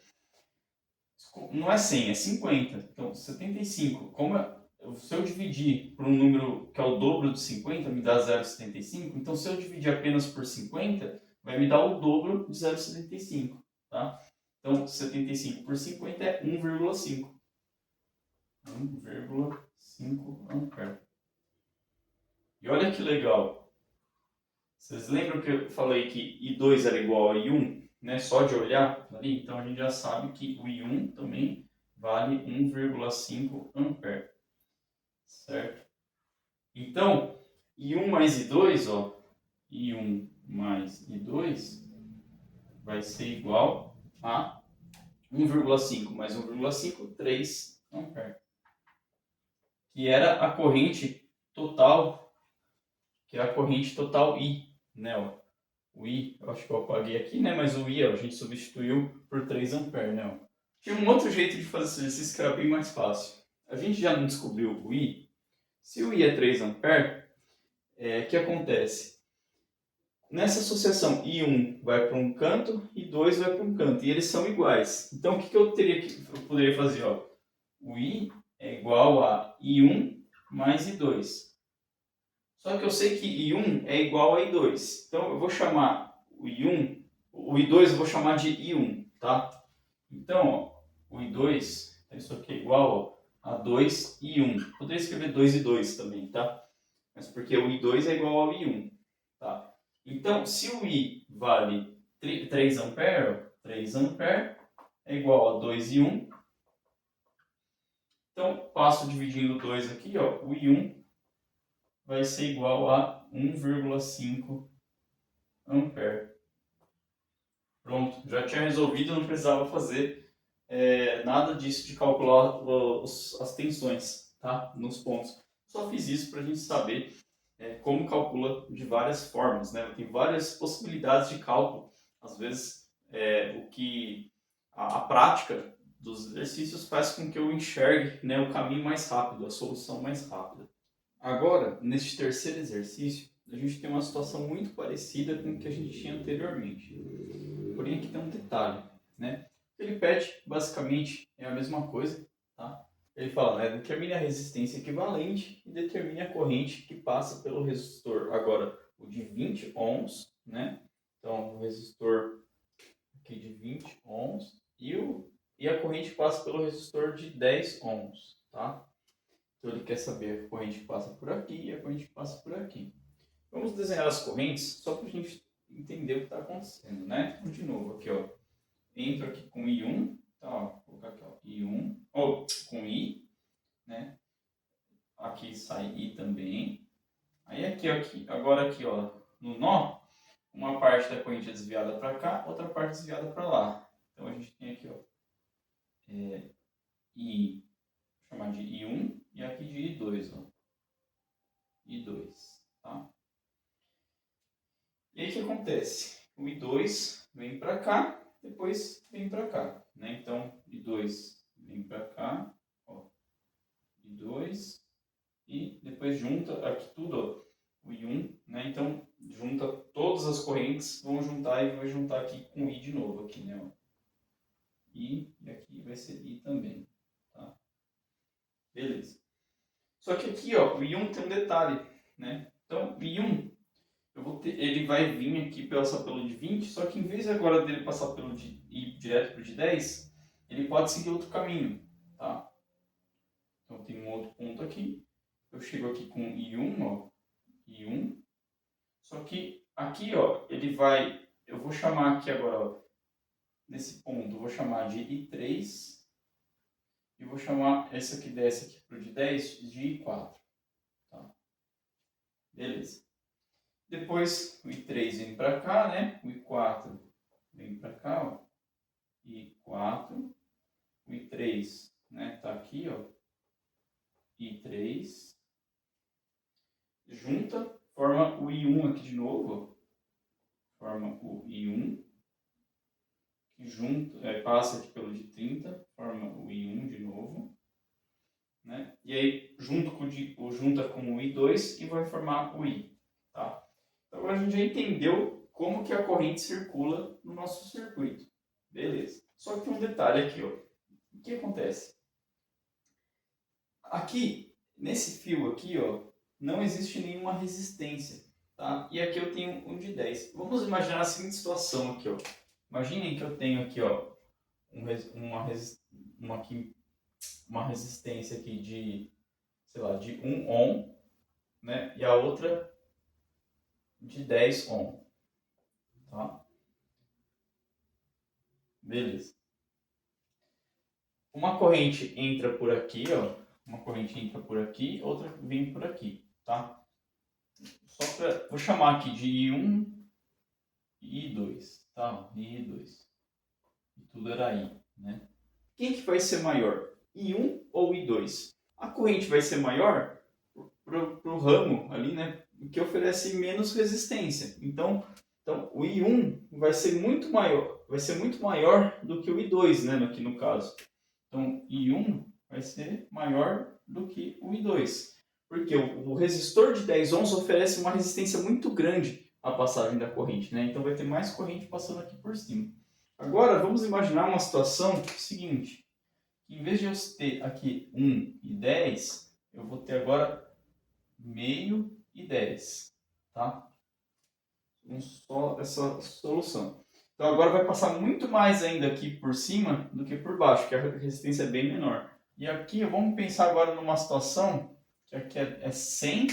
Não é 100, é 50. Então, 75, como se eu dividir por um número que é o dobro de 50, me dá 0,75. Então, se eu dividir apenas por 50, vai me dar o dobro de 0,75, tá? Então, 75 por 50 é 1,5. 1,5 ampere. E olha que legal. Vocês lembram que eu falei que I2 era igual a I1? Né? Só de olhar ali, então a gente já sabe que o I1 também vale 1,5 ampere. Certo? Então, I1 mais I2, ó, I1 mais I2 vai ser igual a 1,5 mais 1,5, 3 ampere. Que era a corrente total, que é a corrente total I, né? Ó. O I, eu acho que eu apaguei aqui, né? Mas o I, ó, a gente substituiu por 3 ampere, né? Ó. Tinha um outro jeito de fazer esse exercício que era bem mais fácil. A gente já não descobriu o I. Se o I é 3 ampere, o que acontece? Nessa associação, I1 vai para um canto e 2 vai para um canto, e eles são iguais. Então, o que eu poderia fazer? Ó? O I é igual a I1 mais I2. Só que eu sei que I1 é igual a I2. Então, eu vou chamar o I1, o I2 eu vou chamar de I1, tá? Então, ó, o I2, isso aqui é igual ó, a 2 e 1. Poderia escrever 2 e 2 também, tá? Mas porque o I2 é igual ao I1, tá? Então, se o I vale 3 ampere, 3 ampere é igual a 2 e 1. Então, passo dividindo 2 aqui, ó, o I1 vai ser igual a 1,5 ampere. Pronto, já tinha resolvido, não precisava fazer nada disso de calcular as tensões, tá? Nos pontos. Só fiz isso para a gente saber como calcula de várias formas, né? Tem várias possibilidades de cálculo. Às vezes, o que a prática dos exercícios faz com que eu enxergue, né, o caminho mais rápido, a solução mais rápida. Agora, neste terceiro exercício, a gente tem uma situação muito parecida com o que a gente tinha anteriormente. Porém, aqui tem um detalhe, né? Ele pede, basicamente, é a mesma coisa, tá? Ele fala, né, determine a resistência equivalente e determine a corrente que passa pelo resistor. Agora, o de 20 ohms, né? Então, o resistor aqui de 20 ohms e a corrente que passa pelo resistor de 10 ohms, tá? Então, ele quer saber a corrente que passa por aqui e a corrente que passa por aqui. Vamos desenhar as correntes só para a gente entender o que está acontecendo, né? Então, de novo, aqui, ó. Entro aqui com I1, tá, ó, vou colocar aqui, ó, I1, ou com I, né? Aqui sai I também. Aí agora aqui, ó, no nó, uma parte da corrente é desviada para cá, outra parte desviada para lá. Então a gente tem aqui, ó, I, vou chamar de I1 e aqui de I2, ó. I2, tá? E aí o que acontece? O I2 vem para cá, depois vem para cá, né? Então I2 vem para cá, ó, I2 e depois junta aqui tudo, ó, o I1, né? Então junta todas as correntes, vão juntar e vai juntar aqui com I de novo aqui, né? Ó. I e aqui vai ser I também, tá? Beleza. Só que aqui, ó, o I1 tem um detalhe, né? Então o I1 ele vai vir aqui passar pelo de 20, só que em vez agora dele passar pelo de ir direto para o de 10, ele pode seguir outro caminho, tá? Então tem um outro ponto aqui, eu chego aqui com I1, ó, I1, só que aqui, ó, eu vou chamar aqui agora, ó, nesse ponto, eu vou chamar de I3 e vou chamar esse aqui desce aqui para o de 10 de I4, tá? Beleza. Depois o I3 vem para cá, né? O I4 vem para cá, ó. I4. O I3, né? Tá aqui, ó. I3. Junta, forma o I1 aqui de novo, ó. Forma o I1. Que junta, passa aqui pelo de 30, forma o I1 de novo. Né? E aí junta com o I2 e vai formar o I, tá? Então agora a gente já entendeu como que a corrente circula no nosso circuito. Beleza. Só que tem um detalhe aqui, ó. O que acontece? Aqui nesse fio aqui, ó, não existe nenhuma resistência, tá? E aqui eu tenho um de 10. Vamos imaginar a seguinte situação aqui, ó. Imaginem que eu tenho aqui, ó, uma resistência aqui de, sei lá, de 1 ohm, né? E a outra de 10 ohm, tá? Beleza. Uma corrente entra por aqui, ó. Uma corrente entra por aqui, outra vem por aqui, tá? Vou chamar aqui de I1 e I2, tá? I2. E tudo era I, né? Quem que vai ser maior? I1 ou I2? A corrente vai ser maior pro ramo ali, né? Que oferece menos resistência. Então o I1 vai ser muito maior do que o I2, né? Aqui no caso. Então I1 vai ser maior do que o I2. Porque o resistor de 10 ohms oferece uma resistência muito grande à passagem da corrente, né? Então vai ter mais corrente passando aqui por cima. Agora vamos imaginar uma situação seguinte. Em vez de eu ter aqui 1 e 10, eu vou ter agora meio e 10, tá? Só essa solução. Então agora vai passar muito mais ainda aqui por cima do que por baixo, que a resistência é bem menor. E aqui vamos pensar agora numa situação que aqui é 100,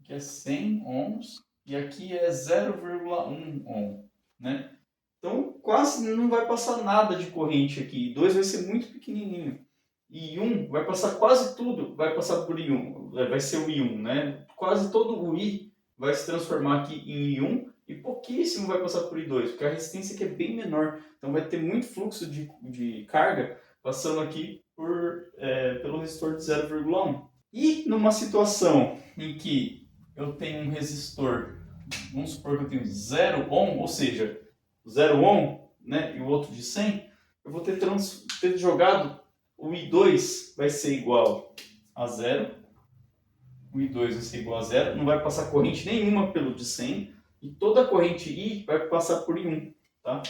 aqui é 100 ohms e aqui é 0,1 ohm, né? Então quase não vai passar nada de corrente aqui. 2 vai ser muito pequenininho. E 1 vai passar quase tudo, vai passar por I1, vai ser o I1, né? Quase todo o I vai se transformar aqui em I1 e pouquíssimo vai passar por I2, porque a resistência aqui é bem menor. Então vai ter muito fluxo de carga passando aqui pelo resistor de 0,1. E numa situação em que eu tenho um resistor, vamos supor que eu tenho 0 ohm, ou seja, 0 ohm, né, e o outro de 100, eu vou ter jogado o I2 vai ser igual a 0, o I2 vai ser igual a 0, não vai passar corrente nenhuma pelo de 100, e toda a corrente I vai passar por I1, tá?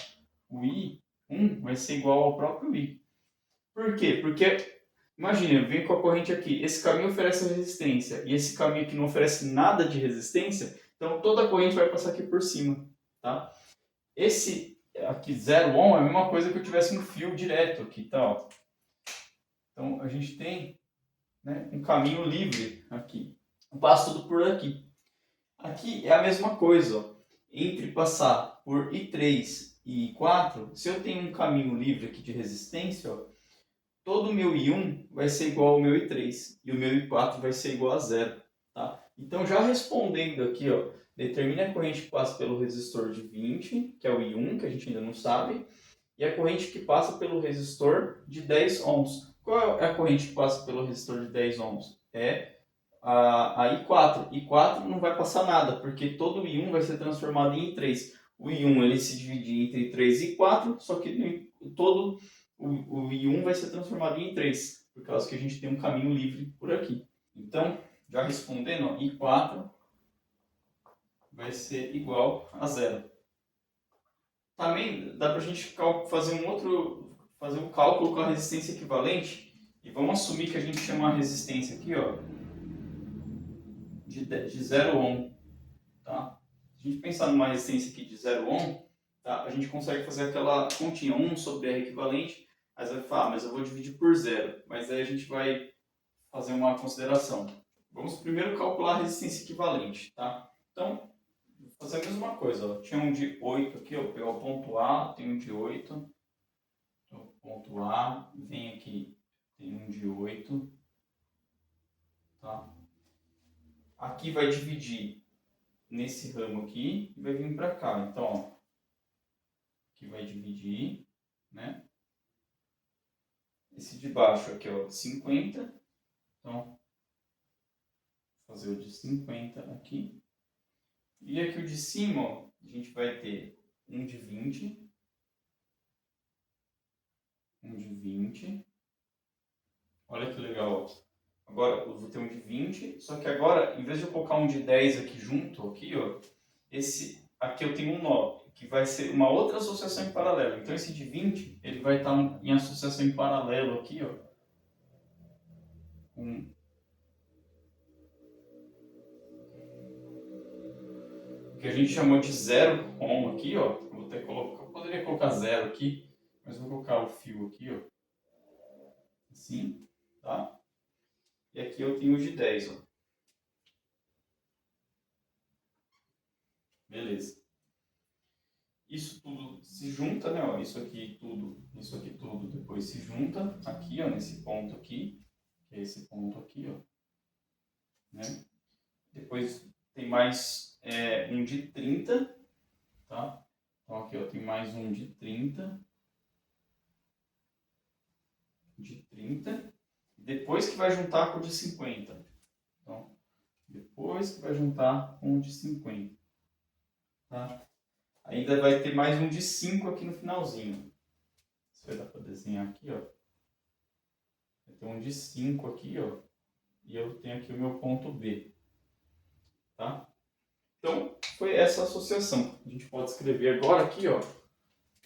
O I1 vai ser igual ao próprio I. Por quê? Porque, imagina, eu venho com a corrente aqui, esse caminho oferece resistência, e esse caminho aqui não oferece nada de resistência, então toda a corrente vai passar aqui por cima, tá? Esse aqui 0 ohm é a mesma coisa que eu tivesse um fio direto aqui, tá? Ó. Então a gente tem, né, um caminho livre aqui. Eu passo tudo por aqui. Aqui é a mesma coisa. Ó. Entre passar por I3 e I4, se eu tenho um caminho livre aqui de resistência, ó, todo o meu I1 vai ser igual ao meu I3 e o meu I4 vai ser igual a 0. Tá? Então já respondendo aqui, ó, determine a corrente que passa pelo resistor de 20, que é o I1, que a gente ainda não sabe, e a corrente que passa pelo resistor de 10 ohms. Qual é a corrente que passa pelo resistor de 10 ohms? É a I4. I4 não vai passar nada, porque todo o I1 vai ser transformado em I3. O I1 ele se divide entre 3 e 4, só que todo o I1 vai ser transformado em I3, por causa que a gente tem um caminho livre por aqui. Então, já respondendo, ó, I4 vai ser igual a 0. Também dá para a gente fazer um cálculo com a resistência equivalente. E vamos assumir que a gente chama a resistência aqui, ó, de 0 ohm. Tá? Se a gente pensar numa resistência aqui de 0 ohm, tá? A gente consegue fazer aquela continha 1 sobre R equivalente, mas vai falar, mas eu vou dividir por 0. Mas aí a gente vai fazer uma consideração. Vamos primeiro calcular a resistência equivalente. Tá? Então, vou fazer a mesma coisa. Ó. Tinha um de 8 aqui, ó, vou pegar o ponto A, tem um de 8. Então, ponto A, vem aqui, tem um de 8. Tá? Aqui vai dividir nesse ramo aqui e vai vir para cá. Então, ó, aqui vai dividir, né? Esse de baixo aqui, ó, 50. Então, vou fazer o de 50 aqui. E aqui o de cima, ó, a gente vai ter um de 20. Um de 20. Olha que legal, ó. Agora eu vou ter um de 20, só que agora, em vez de eu colocar um de 10 aqui junto, aqui, ó, esse aqui eu tenho um nó, que vai ser uma outra associação em paralelo. Então esse de 20, ele vai estar em associação em paralelo aqui, ó, com o que a gente chamou de zero ohm aqui, ó. Eu poderia colocar zero aqui, mas vou colocar o fio aqui, ó. Assim, tá? E aqui eu tenho o de 10, ó. Beleza. Isso tudo se junta, né? Ó, isso aqui tudo, depois se junta aqui, ó, nesse ponto aqui, que é esse ponto aqui, ó, né? Depois tem mais um de 30, tá? Então aqui, ó, tem mais um de 30, depois que vai juntar com o de 50. Então, depois que vai juntar com o de 50, tá? Ainda vai ter mais um de 5 aqui no finalzinho. Isso vai dar para desenhar aqui, ó. Vai ter um de 5 aqui, ó. E eu tenho aqui o meu ponto B. Tá? Então, foi essa associação. A gente pode escrever agora aqui, ó.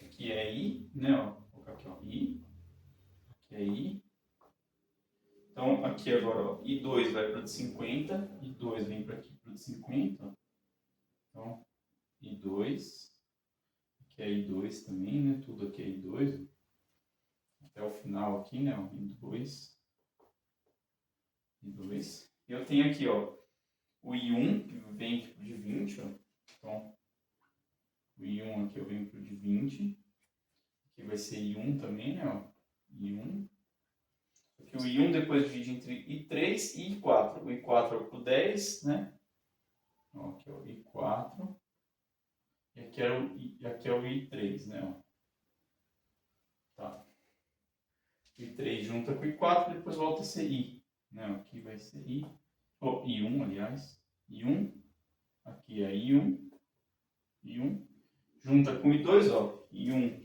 Aqui é I, né? Ó. Vou colocar aqui, ó. I. Aqui é I. Então, aqui agora, ó. I2 vai para o de 50. I2 vem para aqui para o de 50. Ó. Então, I2. Aqui é I2 também, né? Tudo aqui é I2. Até o final aqui, né? Ó. I2. I2. E eu tenho aqui, ó. O I1, que vem aqui pro de 20, ó. Então, o I1 aqui eu venho pro de 20. Aqui vai ser I1 também, né, ó. I1. Aqui o I1 depois divide entre I3 e I4. O I4 é o pro 10, né. Ó, aqui é o I4. E aqui é o I3, né, ó. Tá. O I3 junta com o I4 e depois volta a ser I. Né, ó. Aqui vai ser I. I1, aliás. I1. Aqui é I1. I1. Junta com I2, ó. I1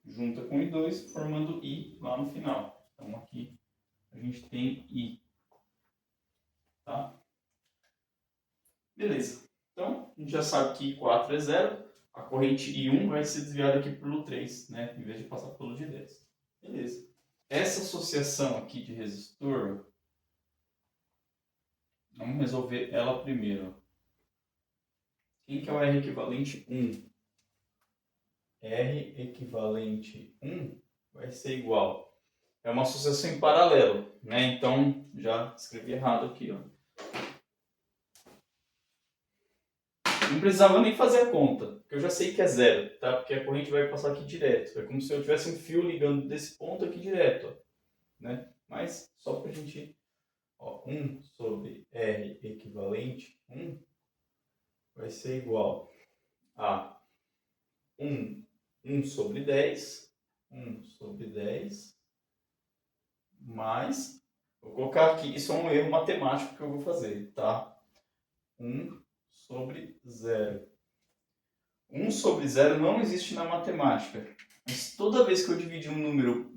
junta com I2, formando I lá no final. Então aqui a gente tem I. Tá? Beleza. Então, a gente já sabe que I4 é 0. A corrente I1 vai ser desviada aqui pelo 3, né? Em vez de passar pelo de 10. Beleza. Essa associação aqui de resistor, vamos resolver ela primeiro. Quem que é o R equivalente 1? R equivalente 1 vai ser igual. É uma associação em paralelo, né? Então, já escrevi errado aqui, ó. Não precisava nem fazer a conta, porque eu já sei que é 0, tá? Porque a corrente vai passar aqui direto. É como se eu tivesse um fio ligando desse ponto aqui direto, ó, né? Mas, só pra gente... Ó, 1 sobre R equivalente 1 vai ser igual a 1 sobre 10, 1 sobre 10, mais, vou colocar aqui, isso é um erro matemático que eu vou fazer, tá? 1 sobre 0. 1 sobre 0 não existe na matemática, mas toda vez que eu dividir um número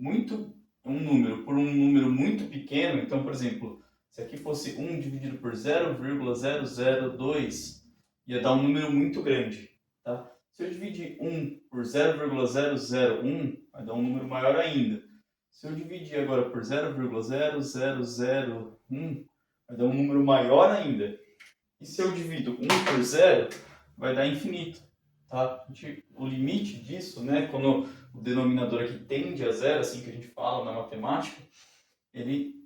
por um número muito pequeno, então, por exemplo, se aqui fosse 1 dividido por 0,002, ia dar um número muito grande, tá? Se eu dividir 1 por 0,001, vai dar um número maior ainda. Se eu dividir agora por 0,0001, vai dar um número maior ainda. E se eu divido 1 por 0, vai dar infinito. Tá? O limite disso, né, quando o denominador aqui tende a zero, assim que a gente fala na matemática, ele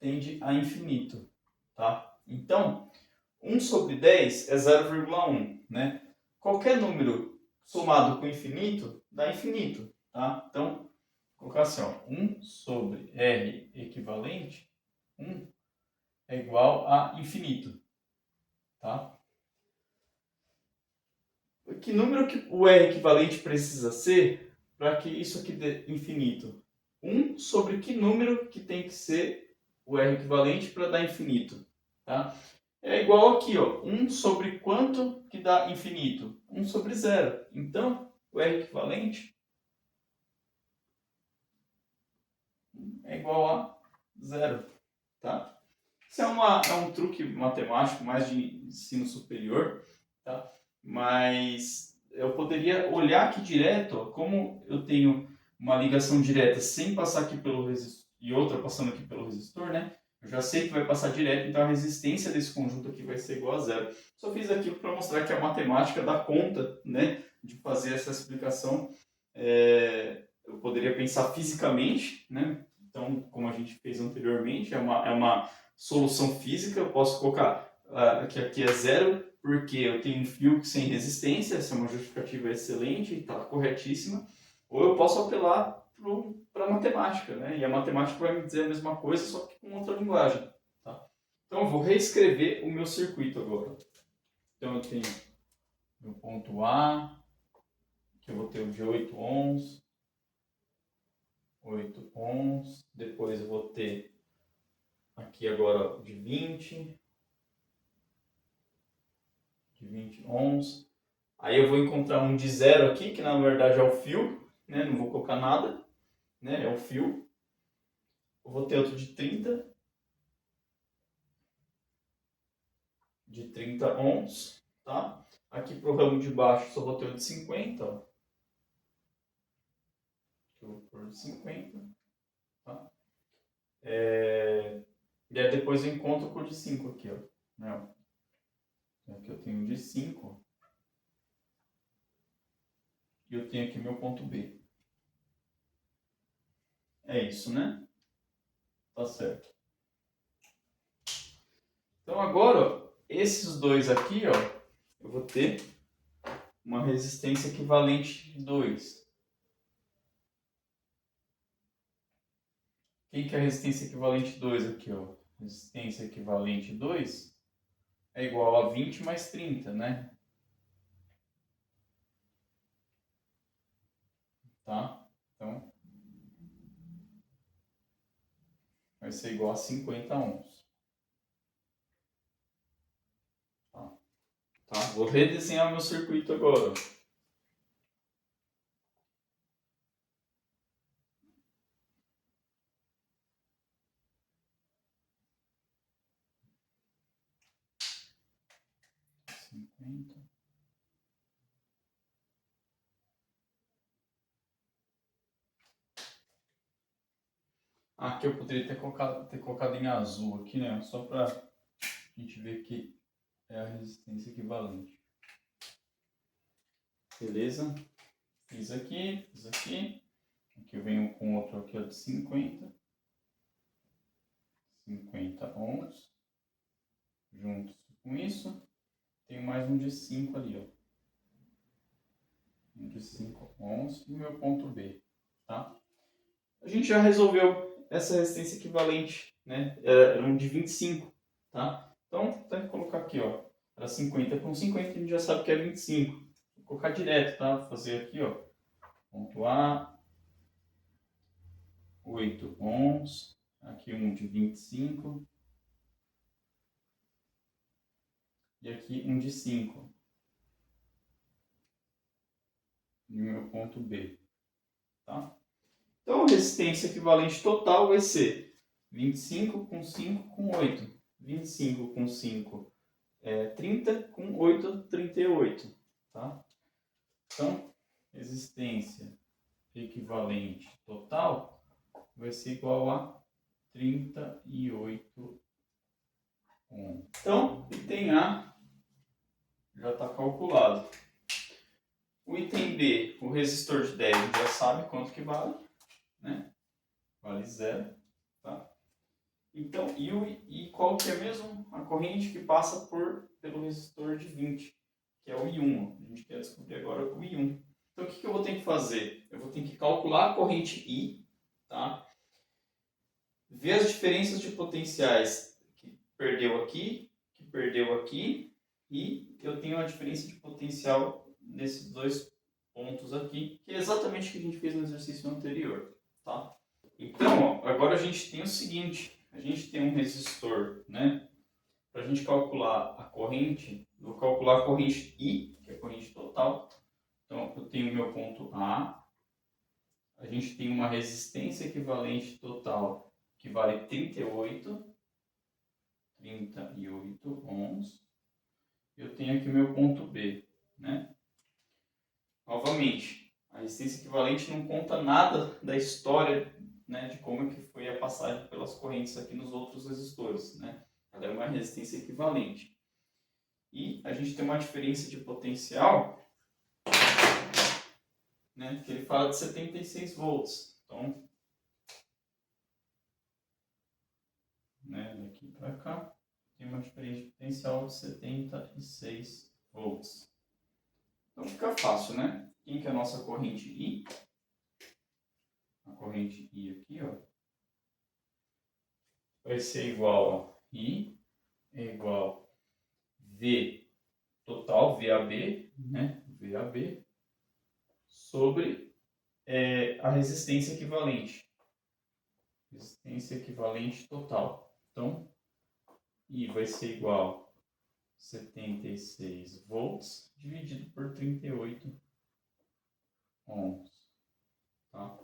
tende a infinito. Tá? Então, 1 sobre 10 é 0,1. Né? Qualquer número somado com infinito dá infinito. Tá? Então, vou colocar assim, ó, 1 sobre R equivalente 1 é igual a infinito. Tá? Que número que o R equivalente precisa ser para que isso aqui dê infinito? 1 sobre que número que tem que ser o R equivalente para dar infinito? Tá? É igual aqui, ó, 1 sobre quanto que dá infinito? 1 sobre 0. Então, o R equivalente é igual a 0. Tá? Isso é um truque matemático mais de ensino superior, tá? Mas eu poderia olhar aqui direto, ó, como eu tenho uma ligação direta sem passar aqui pelo resistor e outra passando aqui pelo resistor, né? Eu já sei que vai passar direto, então a resistência desse conjunto aqui vai ser igual a zero. Só fiz aquilo para mostrar que a matemática dá conta, né, de fazer essa explicação. Eu poderia pensar fisicamente, né? Então, como a gente fez anteriormente, é uma solução física. Eu posso colocar que aqui é zero, porque eu tenho um fio sem resistência. Essa é uma justificativa excelente, está corretíssima. Ou eu posso apelar para a matemática, né? E a matemática vai me dizer a mesma coisa, só que com outra linguagem. Tá? Então, eu vou reescrever o meu circuito agora. Então, eu tenho meu ponto A, que eu vou ter o de 8 ohms. 8 ohms. Depois eu vou ter aqui agora de 20 ohms. Aí eu vou encontrar um de zero aqui, que na verdade é o fio, né? Não vou colocar nada, né? É o fio. Eu vou ter outro de 30 ohms, tá? Aqui pro ramo de baixo só vou ter o de 50, ó. Aqui eu vou pôr de 50, tá? E aí depois eu encontro com o de 5 aqui, ó. Né? Aqui eu tenho o de 5. E eu tenho aqui meu ponto B. É isso, né? Tá certo. Então agora, ó, esses dois aqui, ó, eu vou ter uma resistência equivalente de 2. Quem que é a resistência equivalente 2 aqui, ó? Resistência equivalente 2 é igual a 20 mais 30, né? Tá? Então, vai ser igual a 50 ohms. Tá? Vou redesenhar meu circuito agora. Aqui eu poderia ter colocado em azul aqui, né? Só para a gente ver que é a resistência equivalente. Beleza? Fiz aqui, fiz aqui. Aqui eu venho com outro aqui ó, de 50 ohms. Juntos com isso, tem mais um de 5 ali, ó. Um de 5 ohms e o meu ponto B, tá? A gente já resolveu essa resistência equivalente, né? Era um de 25, tá? Então, tem que colocar aqui, ó. Era 50 com 50, a gente já sabe que é 25. Vou colocar direto, tá? Vou fazer aqui, ó. Ponto A, 8 ohms. Aqui um de 25. E aqui um de 5. E o meu ponto B, tá? Então, a resistência equivalente total vai ser 25 com 5 com 8. 25 com 5 é 30, com 8, 38. Tá? Então, resistência equivalente total vai ser igual a 38 ohms. Então, item A já está calculado. O item B, o resistor de 10, a gente já sabe quanto que vale, né? Vale 0, tá? Então, e qual que é mesmo a corrente que passa pelo resistor de 20, que é o I1. A gente quer descobrir agora o I1. Então, o que eu vou ter que fazer? Eu vou ter que calcular a corrente I, tá? Ver as diferenças de potenciais que perdeu aqui, e eu tenho a diferença de potencial nesses dois pontos aqui, que é exatamente o que a gente fez no exercício anterior, tá? Então, ó, agora a gente tem o seguinte, a gente tem um resistor, né? Para a gente calcular a corrente, eu vou calcular a corrente I, que é a corrente total. Então, eu tenho o meu ponto A, a gente tem uma resistência equivalente total que vale 38 ohms. Eu tenho aqui o meu ponto B, né? Novamente, a resistência equivalente não conta nada da história né, de como é que foi a passagem pelas correntes aqui nos outros resistores, né? Ela é uma resistência equivalente. E a gente tem uma diferença de potencial, né, que ele fala de 76 volts. Então, né, daqui para cá, tem uma diferença de potencial de 76 volts. Então fica fácil, né? Quem que é a nossa corrente I? A corrente I aqui, ó, vai ser igual a I é igual V total, VAB, né? VAB, sobre a resistência equivalente. Resistência equivalente total. Então, I vai ser igual a 76 volts dividido por 38 ohms. Tá?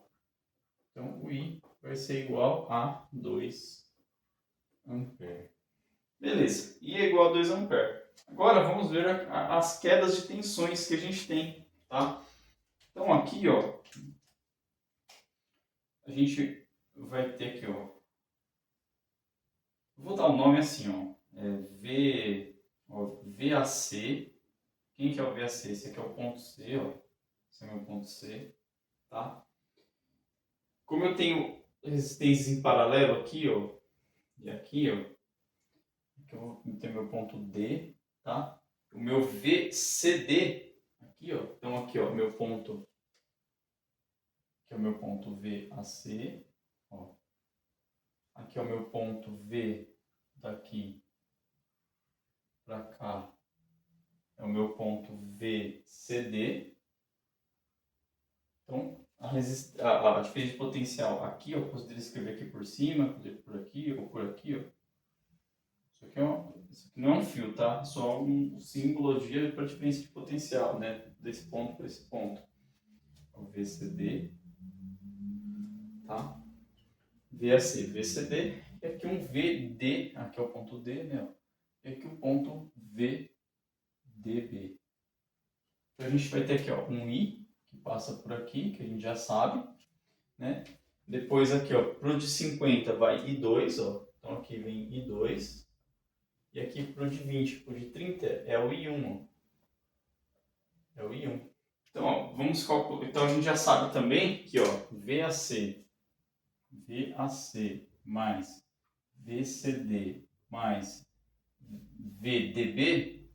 Então, o I vai ser igual a 2 ampere. Beleza, I é igual a 2 ampere. Agora vamos ver as quedas de tensões que a gente tem, tá? Então aqui, ó, a gente vai ter aqui, ó, vou dar o nome assim, ó, VAC. Quem que é o VAC? Esse aqui é o ponto C, ó, esse é o meu ponto C, tá? Como eu tenho resistências em paralelo aqui, ó, e aqui, ó, aqui eu vou ter meu ponto D, tá? O meu VCD, aqui, ó, então aqui, ó, meu ponto, que é o meu ponto VAC, ó. Aqui é o meu ponto V, daqui para cá é o meu ponto VCD. Então, a diferença de potencial aqui, eu poderia escrever aqui por cima, por aqui ou por aqui, ó. Isso aqui não é um fio, tá? É só um simbologia para diferença de potencial, né? Desse ponto para esse ponto. O VCD, tá? VAC, VCD, e aqui um VD, aqui é o ponto D, né? E aqui o ponto VDB. Então a gente vai ter aqui, ó, um I, que passa por aqui, que a gente já sabe, né? Depois aqui, ó, pro de 50 vai I2, ó. Então aqui vem I2. E aqui pro de 20, pro de 30 é o I1, ó. É o I1. Então, ó, vamos calcular. Então a gente já sabe também que, ó, VAC mais VCD mais VDB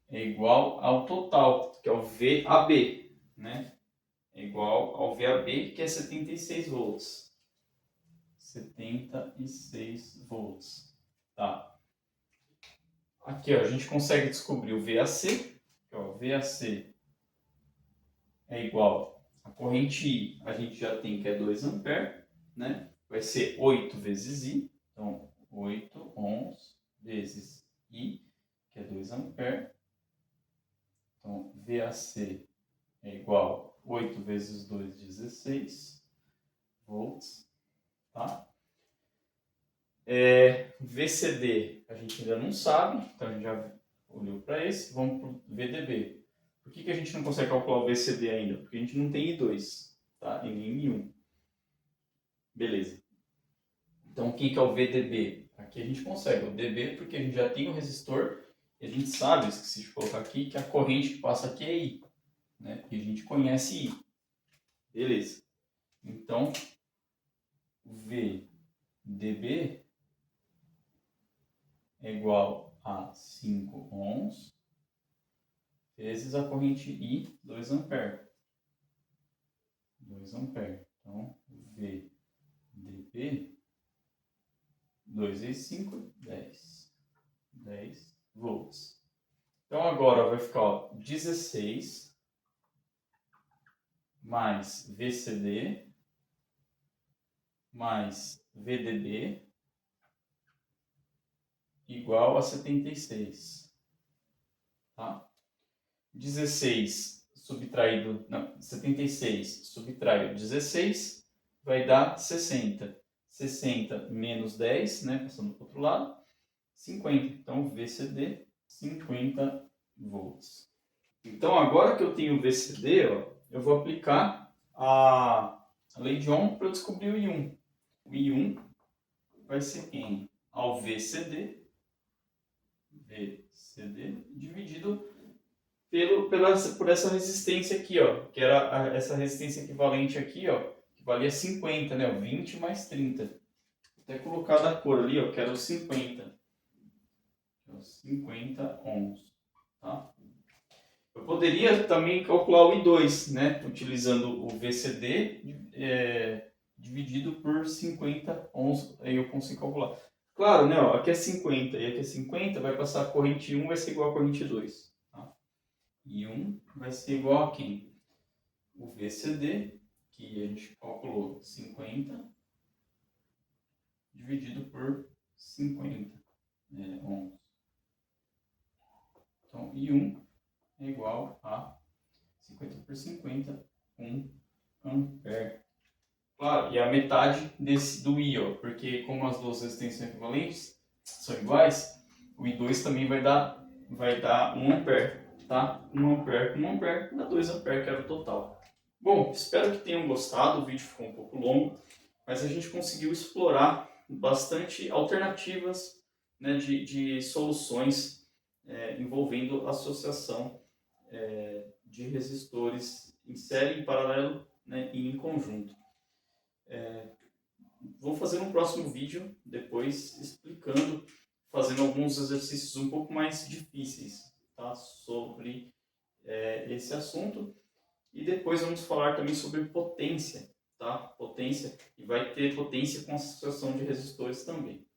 é igual ao total, que é o VAB, né? É igual ao VAB, que é 76 volts. 76 volts. Tá. Aqui, ó, a gente consegue descobrir o VAC, que, ó, VAC é igual a corrente I, a gente já tem que é 2 ampere, né? Vai ser 8 vezes I, então 8 ohms vezes I, que é 2 ampere. Então, VAC é igual a 8 vezes 2, 16 volts, tá? VCD a gente ainda não sabe, então a gente já olhou para esse, vamos para o VDB. Por que a gente não consegue calcular o VCD ainda? Porque a gente não tem I2, tá? E nem I1. Beleza. Então, quem que é o VDB? Aqui a gente consegue o DB porque a gente já tem o resistor e a gente sabe, esqueci de colocar aqui, que a corrente que passa aqui é I, né? E a gente conhece I. Beleza. Então, VDB é igual a 5 ohms vezes a corrente I, 2 ampere. 2 ampere. Então, VDB, 2 vezes 5, 10. 10 volts. Então, agora vai ficar, ó, 16 mais VCD mais VDB igual a 76. Tá? 16 subtraído, não, 76 subtraído 16 vai dar 60. 60 menos 10, né, passando para o outro lado, 50. Então, VCD, 50 volts. Então, agora que eu tenho o VCD, ó, eu vou aplicar a a lei de Ohm para eu descobrir o I1. O I1 vai ser quem? Ao VCD dividido por essa resistência aqui, ó, que era essa resistência equivalente aqui, ó, que valia 50, né? 20 mais 30. Vou até colocar da cor ali, ó, que era os 50. 50 ohms, tá? Eu poderia também calcular o I2, né? Utilizando o VCD dividido por 50 ohms, aí eu consigo calcular. Claro, né? Ó, aqui é 50 e aqui é 50, vai passar a corrente 1 vai ser igual a corrente 2. Tá? E 1 vai ser igual a quem? O VCD, que a gente calculou 50, dividido por 50 ohms. Então, I1 é igual a 50 por 50, 1 ampere. Claro, e a metade do I, ó, porque como as duas resistências são equivalentes, são iguais, o I2 também vai dar 1 ampere, tá? 1 ampere com 1 ampere dá 2 ampere, que era o total. Bom, espero que tenham gostado, o vídeo ficou um pouco longo, mas a gente conseguiu explorar bastante alternativas, né, de soluções envolvendo associação de resistores em série, em paralelo, né, e em conjunto. Vou fazer um próximo vídeo depois explicando, fazendo alguns exercícios um pouco mais difíceis, tá, sobre esse assunto. E depois vamos falar também sobre potência, tá? Potência, e vai ter potência com associação de resistores também.